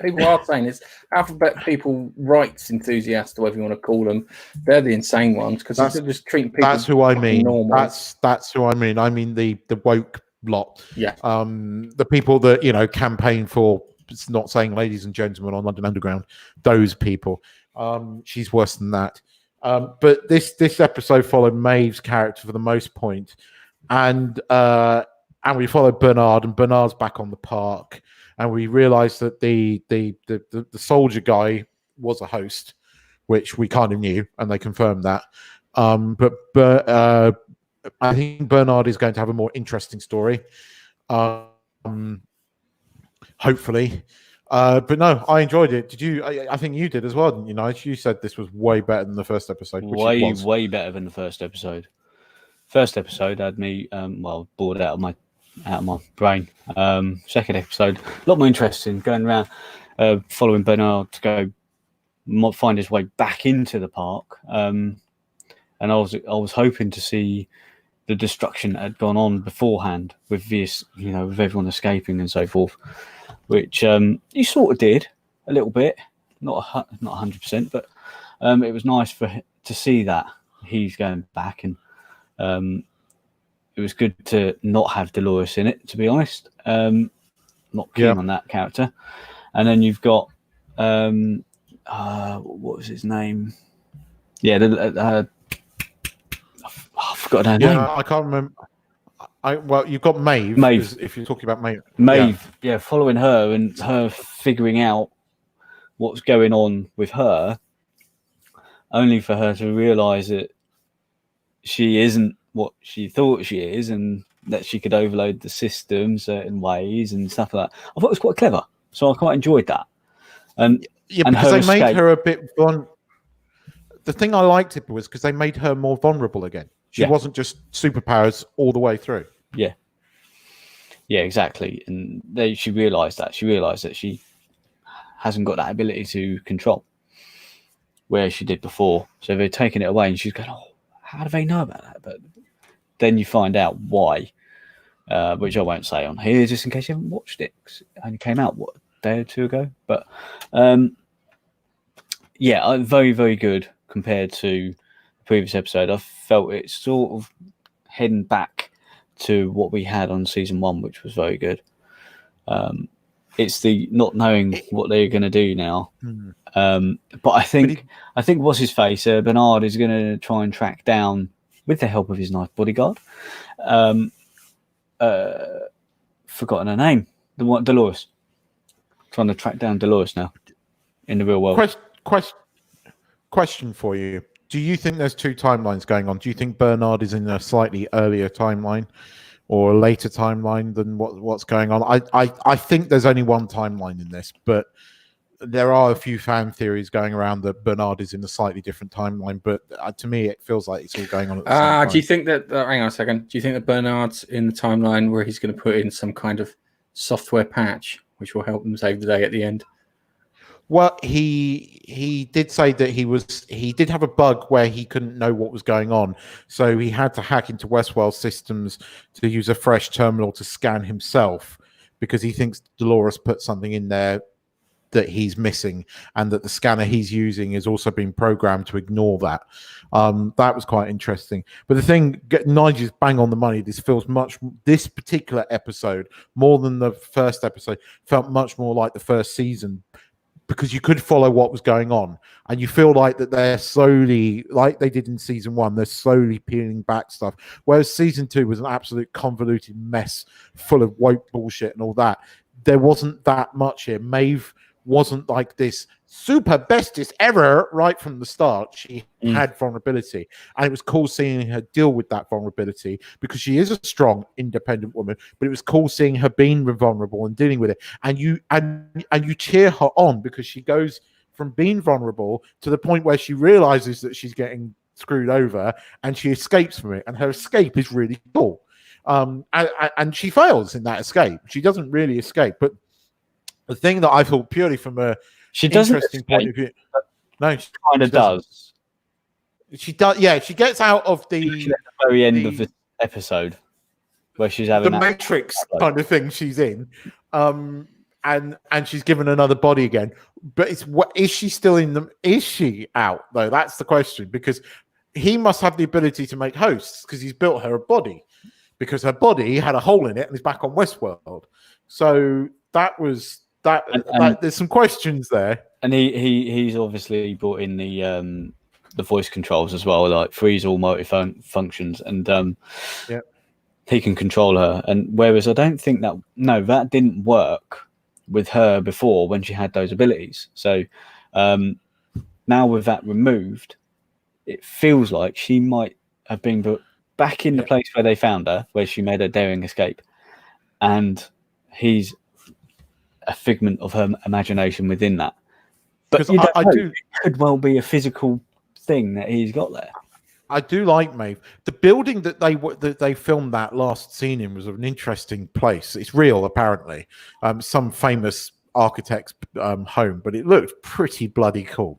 people are saying it's alphabet people rights enthusiasts, or whatever you want to call them. They're the insane ones, because they're just treating people. That's who I mean. Normal. That's who I mean. I mean the woke lot. Yeah. The people that campaign for not saying ladies and gentlemen on London Underground. Those people. She's worse than that. But this episode followed Maeve's character for the most point, and we followed Bernard, and Bernard's back on the park, and we realised that the soldier guy was a host, which we kind of knew, and they confirmed that. But I think Bernard is going to have a more interesting story, hopefully. But no, I enjoyed it. Did you? I think you did as well, didn't you? Nige? You said this was way better than the first episode. Way better than the first episode. First episode had me bored out of my brain. Second episode, a lot more interesting, going around following Bernard to go find his way back into the park. And I was hoping to see the destruction that had gone on beforehand with this, with everyone escaping and so forth, which you sort of did a little bit, not 100%, but it was nice to see that he's going back, and it was good to not have Dolores in it, to be honest. Not keen on that character. And then you've got what was his name? Yeah, I forgot her name. I can't remember. You've got Maeve. If you're talking about Maeve. Maeve, yeah, following her and her figuring out what's going on with her, only for her to realise that she isn't what she thought she is, and that she could overload the system certain ways and stuff like that. I thought it was quite clever, so I quite enjoyed that. Because they made her a bit vulnerable. The thing I liked it was because they made her more vulnerable again. She wasn't just superpowers all the way through. Yeah, exactly. And she realised that. She realised that she hasn't got that ability to control, where she did before. So they're taking it away, and she's going, "Oh, how do they know about that?" But then you find out why, which I won't say on here, just in case you haven't watched it. 'Cause it only came out, a day or two ago? But very, very good compared to the previous episode. I felt it's sort of heading back to what we had on season 1, which was very good. It's the not knowing what they're going to do now. But I think what's his face, Bernard, is going to try and track down, with the help of his nice bodyguard, forgotten her name. The one, Dolores. Trying to track down Dolores now in the real world. Question for you. Do you think there's two timelines going on? Do you think Bernard is in a slightly earlier timeline or a later timeline than what's going on? I think there's only one timeline in this, but there are a few fan theories going around that Bernard is in a slightly different timeline. But to me, it feels like it's all going on at the same time. Do you think that... hang on a second. Do you think that Bernard's in the timeline where he's going to put in some kind of software patch which will help them save the day at the end? Well, he did say that he did have a bug where he couldn't know what was going on, so he had to hack into Westworld systems to use a fresh terminal to scan himself because he thinks Dolores put something in there that he's missing, and that the scanner he's using is also being programmed to ignore that. That was quite interesting. But the thing, Nigel's bang on the money. This particular episode, more than the first episode, felt much more like the first season, because you could follow what was going on, and you feel like that they're slowly, like they did in season 1, they're slowly peeling back stuff. Whereas season 2 was an absolute convoluted mess full of woke bullshit and all that. There wasn't that much here. Maeve wasn't like this super bestest ever right from the start. She had vulnerability, and it was cool seeing her deal with that vulnerability, because she is a strong, independent woman. But it was cool seeing her being vulnerable and dealing with it, and you cheer her on, because she goes from being vulnerable to the point where she realizes that she's getting screwed over, and she escapes from it, and her escape is really cool. And she fails in that escape. She doesn't really escape, but the thing that I feel purely from a interesting point of view, no, she kind of does. She does, yeah. She gets out of the very end of the episode where she's having the Matrix kind of thing she's in, and she's given another body again. But it's what is she still in them? Is she out though? That's the question, because he must have the ability to make hosts, because he's built her a body, because her body had a hole in it and is back on Westworld. So that was. There's some questions there, and he's obviously brought in the voice controls as well, like freeze all motor functions, and he can control her. And whereas I don't think that didn't work with her before when she had those abilities. So now with that removed, it feels like she might have been put back in the place where they found her, where she made a daring escape, and he's a figment of her imagination within that. But you don't know. It could well be a physical thing that he's got there. I do like Maeve. The building that they filmed that last scene in was an interesting place. It's real, apparently. Some famous architect's home, but it looked pretty bloody cool.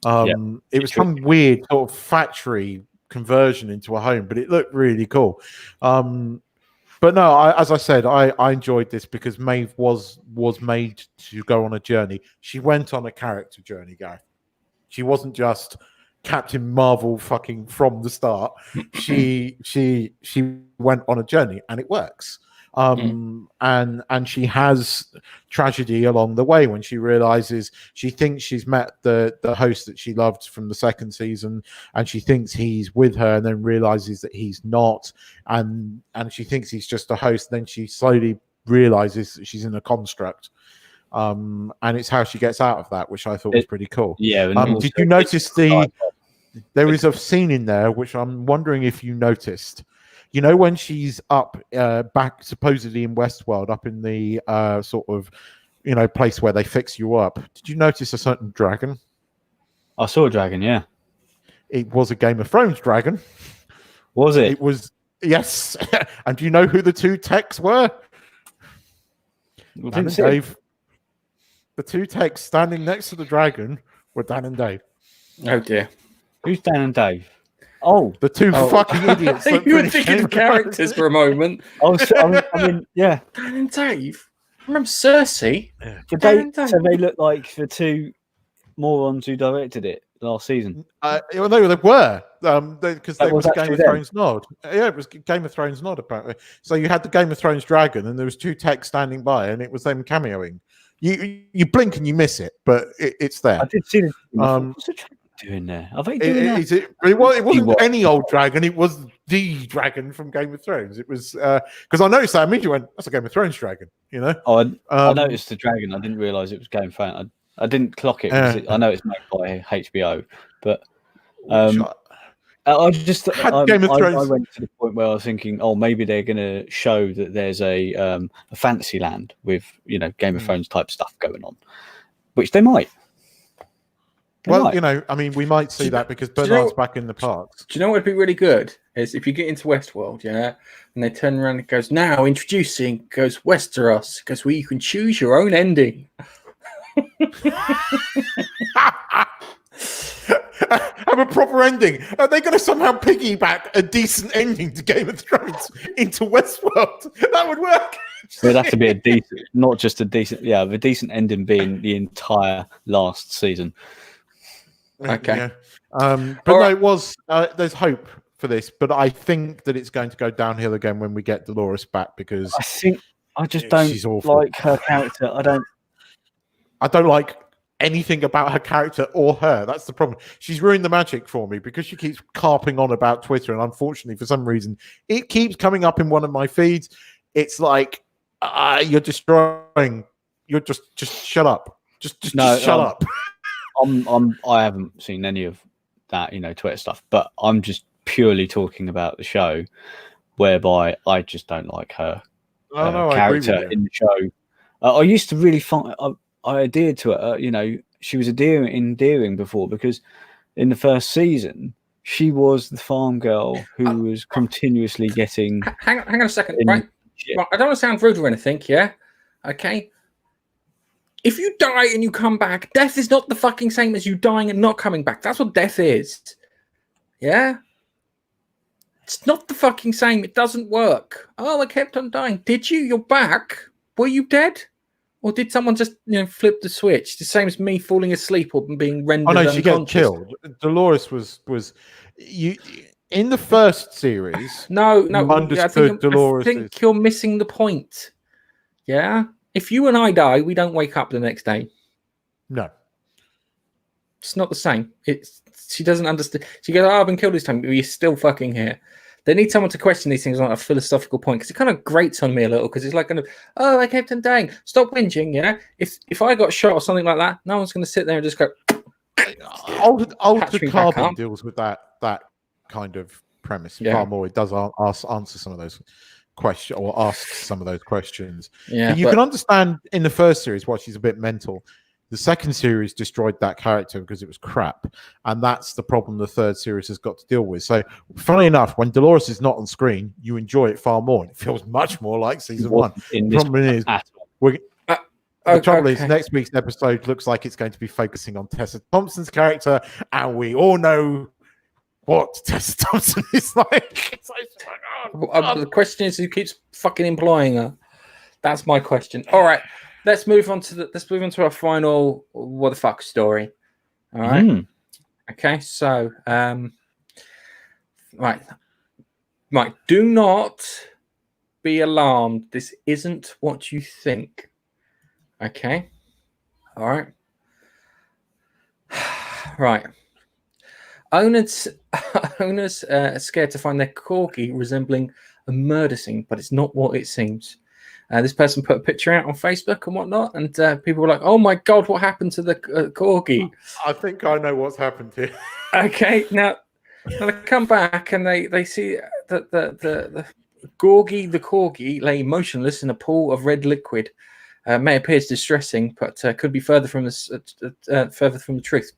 It was some weird sort of factory conversion into a home, but it looked really cool. But no, as I said, I enjoyed this because Maeve was made to go on a journey. She went on a character journey, Gareth. She wasn't just Captain Marvel fucking from the start. She went on a journey, and it works. And she has tragedy along the way when she realizes she thinks she's met the host that she loved from the second season, and she thinks he's with her, and then realizes that he's not, and she thinks he's just a host. Then she slowly realizes that she's in a construct, and it's how she gets out of that, which I thought was pretty cool. Did you notice there is a scene in there which I'm wondering if you noticed? You know, when she's up back supposedly in Westworld, up in the sort of, place where they fix you up. Did you notice a certain dragon? I saw a dragon, yeah. It was a Game of Thrones dragon. Was it? It was, yes. And do you know who the two techs were? Dan and Dave. The two techs standing next to the dragon were Dan and Dave. Oh, dear. Who's Dan and Dave? Oh, the two fucking idiots. You were thinking of characters for a moment. I mean, yeah. Dan and Dave. I remember Cersei. Yeah. So they look like the two morons who directed it last season. No, they were because there was a Game of Thrones nod. Yeah, it was Game of Thrones nod apparently. So you had the Game of Thrones dragon, and there was two techs standing by, and it was them cameoing. You blink and you miss it, but it's there. I did see doing there? Are they doing that? It wasn't any old dragon. It was the dragon from Game of Thrones. It was because I noticed that immediately. Went, that's a Game of Thrones dragon. You know. Oh, I noticed the dragon. I didn't realise it was Game of Thrones. I didn't clock it because I know it's made by HBO, but I just I went to the point where I was thinking, oh, maybe they're going to show that there's a fantasy land with Game of Thrones type stuff going on, which they might. Well, you know, I mean, we might see that because Bernard's back in the parks. Do you know what would be really good? Is if you get into Westworld, yeah, and they turn around and it goes, now introducing, goes Westeros, goes where you can choose your own ending. Have a proper ending. Are they going to somehow piggyback a decent ending to Game of Thrones into Westworld? That would work. It'd have to be a decent, not just a decent, the decent ending being the entire last season. Okay. Yeah. But no, it was. There's hope for this, but I think that it's going to go downhill again when we get Dolores back because I just don't like her character. I don't like anything about her character or her. That's the problem. She's ruined the magic for me because she keeps carping on about Twitter, and unfortunately, for some reason, it keeps coming up in one of my feeds. It's like you're destroying. You're just shut up. Just shut up. I haven't seen any of that, Twitter stuff, but I'm just purely talking about the show, whereby I just don't like her character in the show. I used to really find I adhered to her. She was endearing before because in the first season she was the farm girl who was continuously getting. Hang on a second, right? I don't want to sound rude or anything, yeah. Okay. If you die and you come back, death is not the fucking same as you dying and not coming back. That's what death is. Yeah? It's not the fucking same. It doesn't work. Oh, I kept on dying. Did you? You're back. Were you dead? Or did someone just flip the switch? The same as me falling asleep or being rendered unconscious. She got killed. Dolores was you in the first series. No. I think you're missing the point. Yeah? If you and I die, we don't wake up the next day. No. It's not the same. She doesn't understand. She goes, I've been killed this time, but you're still fucking here. They need someone to question these things on a philosophical point because it kind of grates on me a little because it's like, I kept on dying. Stop whinging, yeah? If I got shot or something like that, no one's going to sit there and just go... Altered Carbon deals with that kind of premise far more. It does answer some of those questions or ask some of those questions. Yeah, you can understand in the first series why she's a bit mental. The second series destroyed that character because it was crap, and that's the problem the third series has got to deal with. So, funnily enough, when Dolores is not on screen, you enjoy it far more. It feels much more like season one. The problem is, the trouble is, next week's episode looks like it's going to be focusing on Tessa Thompson's character, and we all know what Tessa Thompson is like. The question is, who keeps fucking employing her? That's my question. All right. Let's move on to our final what the fuck story. All right. Okay. So, right. Do not be alarmed. This isn't what you think. Okay. All right. Right. Owners are scared to find their corgi resembling a murder scene, but it's not what it seems. This person put a picture out on Facebook and whatnot, and people were like, "Oh my god, what happened to the corgi?" I think I know what's happened here. Okay, now they come back and they see that the corgi lay motionless in a pool of red liquid. May appear distressing, but could be further from the truth.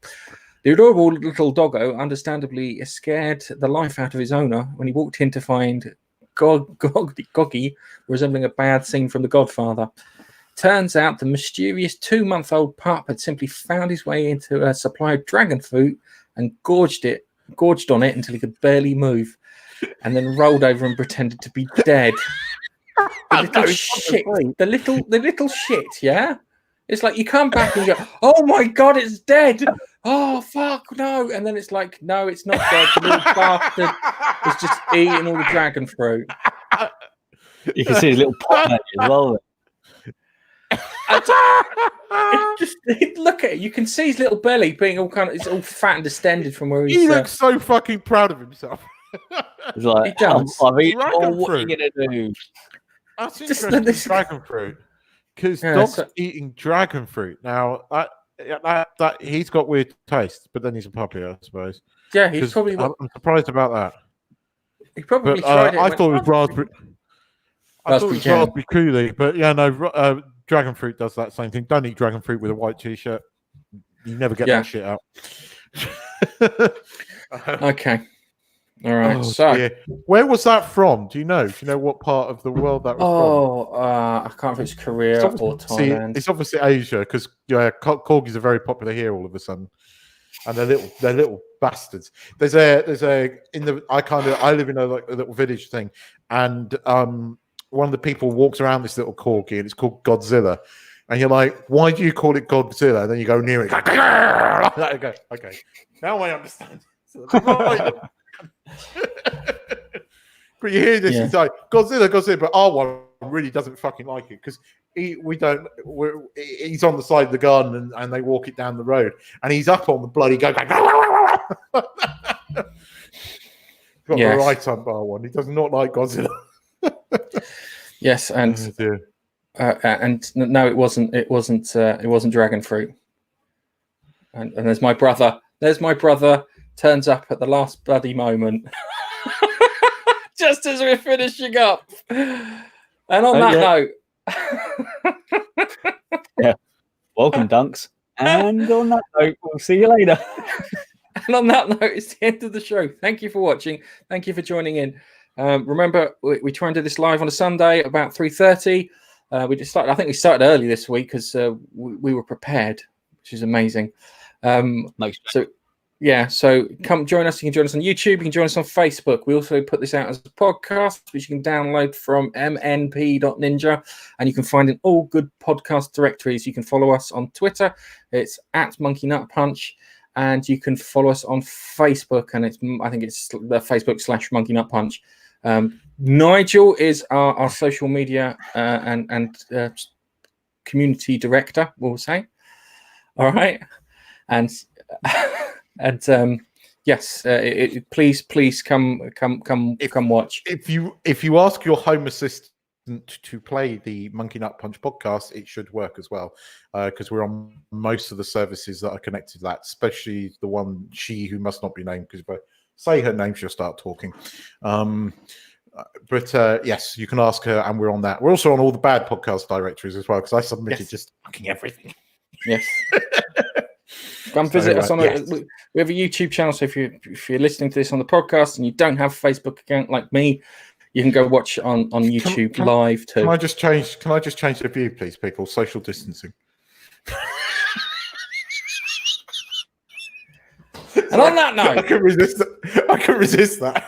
The adorable little doggo, understandably, scared the life out of his owner when he walked in to find Goggy resembling a bad scene from The Godfather. Turns out the mysterious 2-month-old pup had simply found his way into a supply of dragon fruit and gorged on it until he could barely move, and then rolled over and pretended to be dead. The little shit, yeah? It's like you come back and you go, oh my god, it's dead. Oh fuck no. And then it's like, no, it's not dead. The little bastard was just eating all the dragon fruit. You can see his little pot as well. Just look at it. You can see his little belly being it's all fat and distended from where He he's. looks so fucking proud of himself. It's like, He does. I mean, Dragon what are you fruit. gonna do? That's Just interesting. this- Dragon fruit, because Yeah, dogs so- eating dragon fruit. Now that he's got weird taste, but then he's a puppy, I suppose. Yeah, he's 'Cause probably. I'm surprised about that. He probably But tried it. I and thought it went, was raspberry. I thought it Raspberry was jam. raspberry coulis, but yeah, no. Dragon fruit does that same thing. Don't eat dragon fruit with a white t-shirt. You never get Yeah. that shit out. Okay. All right. Oh, so. dear. Where was that from? Do you know? Do you know what part of the world that was from? I can't remember if it's Korea or Thailand. It's obviously Asia because corgis are very popular here all of a sudden, and they're little bastards. I live in a little village thing, and one of the people walks around this little corgi, and it's called Godzilla. And you're like, why do you call it Godzilla? And then you go near it. I go, okay, now I understand. But you hear this, it's like Godzilla, but our one really doesn't fucking like it because he's on the side of the garden and they walk it down the road and he's up on the bloody go. Got the right on bar one. He does not like Godzilla. Yes, and no, it wasn't. It wasn't dragon fruit. And there's my brother. There's my brother. Turns up at the last bloody moment, just as we're finishing up. And on that note, welcome, Dunks. And on that note, we'll see you later. And on that note, it's the end of the show. Thank you for watching. Thank you for joining in. Remember, we try and do this live on a Sunday about 3:30. We just started. I think we started early this week because we were prepared, which is amazing. So come join us. You can join us on YouTube. You can join us on Facebook. We also put this out as a podcast, which you can download from mnp.ninja, and you can find in all good podcast directories. You can follow us on Twitter. It's at Monkey Nut Punch, and you can follow us on Facebook, and I think it's the Facebook /Monkey Nut Punch. Nigel is our social media and community director, we'll say. All right, and yes, please come watch. If you ask your home assistant to play the Monkey Nut Punch podcast, it should work as well because we're on most of the services that are connected to that, especially the one who must not be named, because if I say her name, she'll start talking. But yes, you can ask her, and we're on that. We're also on all the bad podcast directories as well because I submitted just fucking everything. Yes. Come visit us on we have a YouTube channel, so if you're listening to this on the podcast and you don't have a Facebook account like me, you can go watch on YouTube live too. Can I just change the view, please, people? Social distancing. And on that note, I can resist that.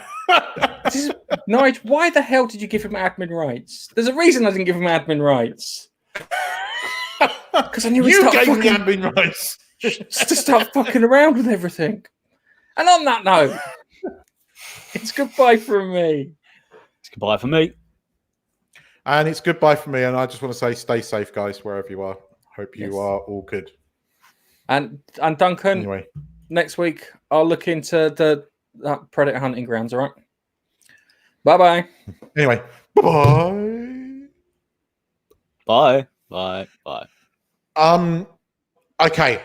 Nigel, why the hell did you give him admin rights? There's a reason I didn't give him admin rights. Because I knew you gave me admin rights. Just to start fucking around with everything. And on that note, it's goodbye from me. It's goodbye from me. And it's goodbye from me. And I just want to say, stay safe, guys, wherever you are. Hope you are all good. And Duncan, anyway, next week I'll look into that predator hunting grounds. All right. Bye-bye. Anyway, bye-bye. Bye. Okay.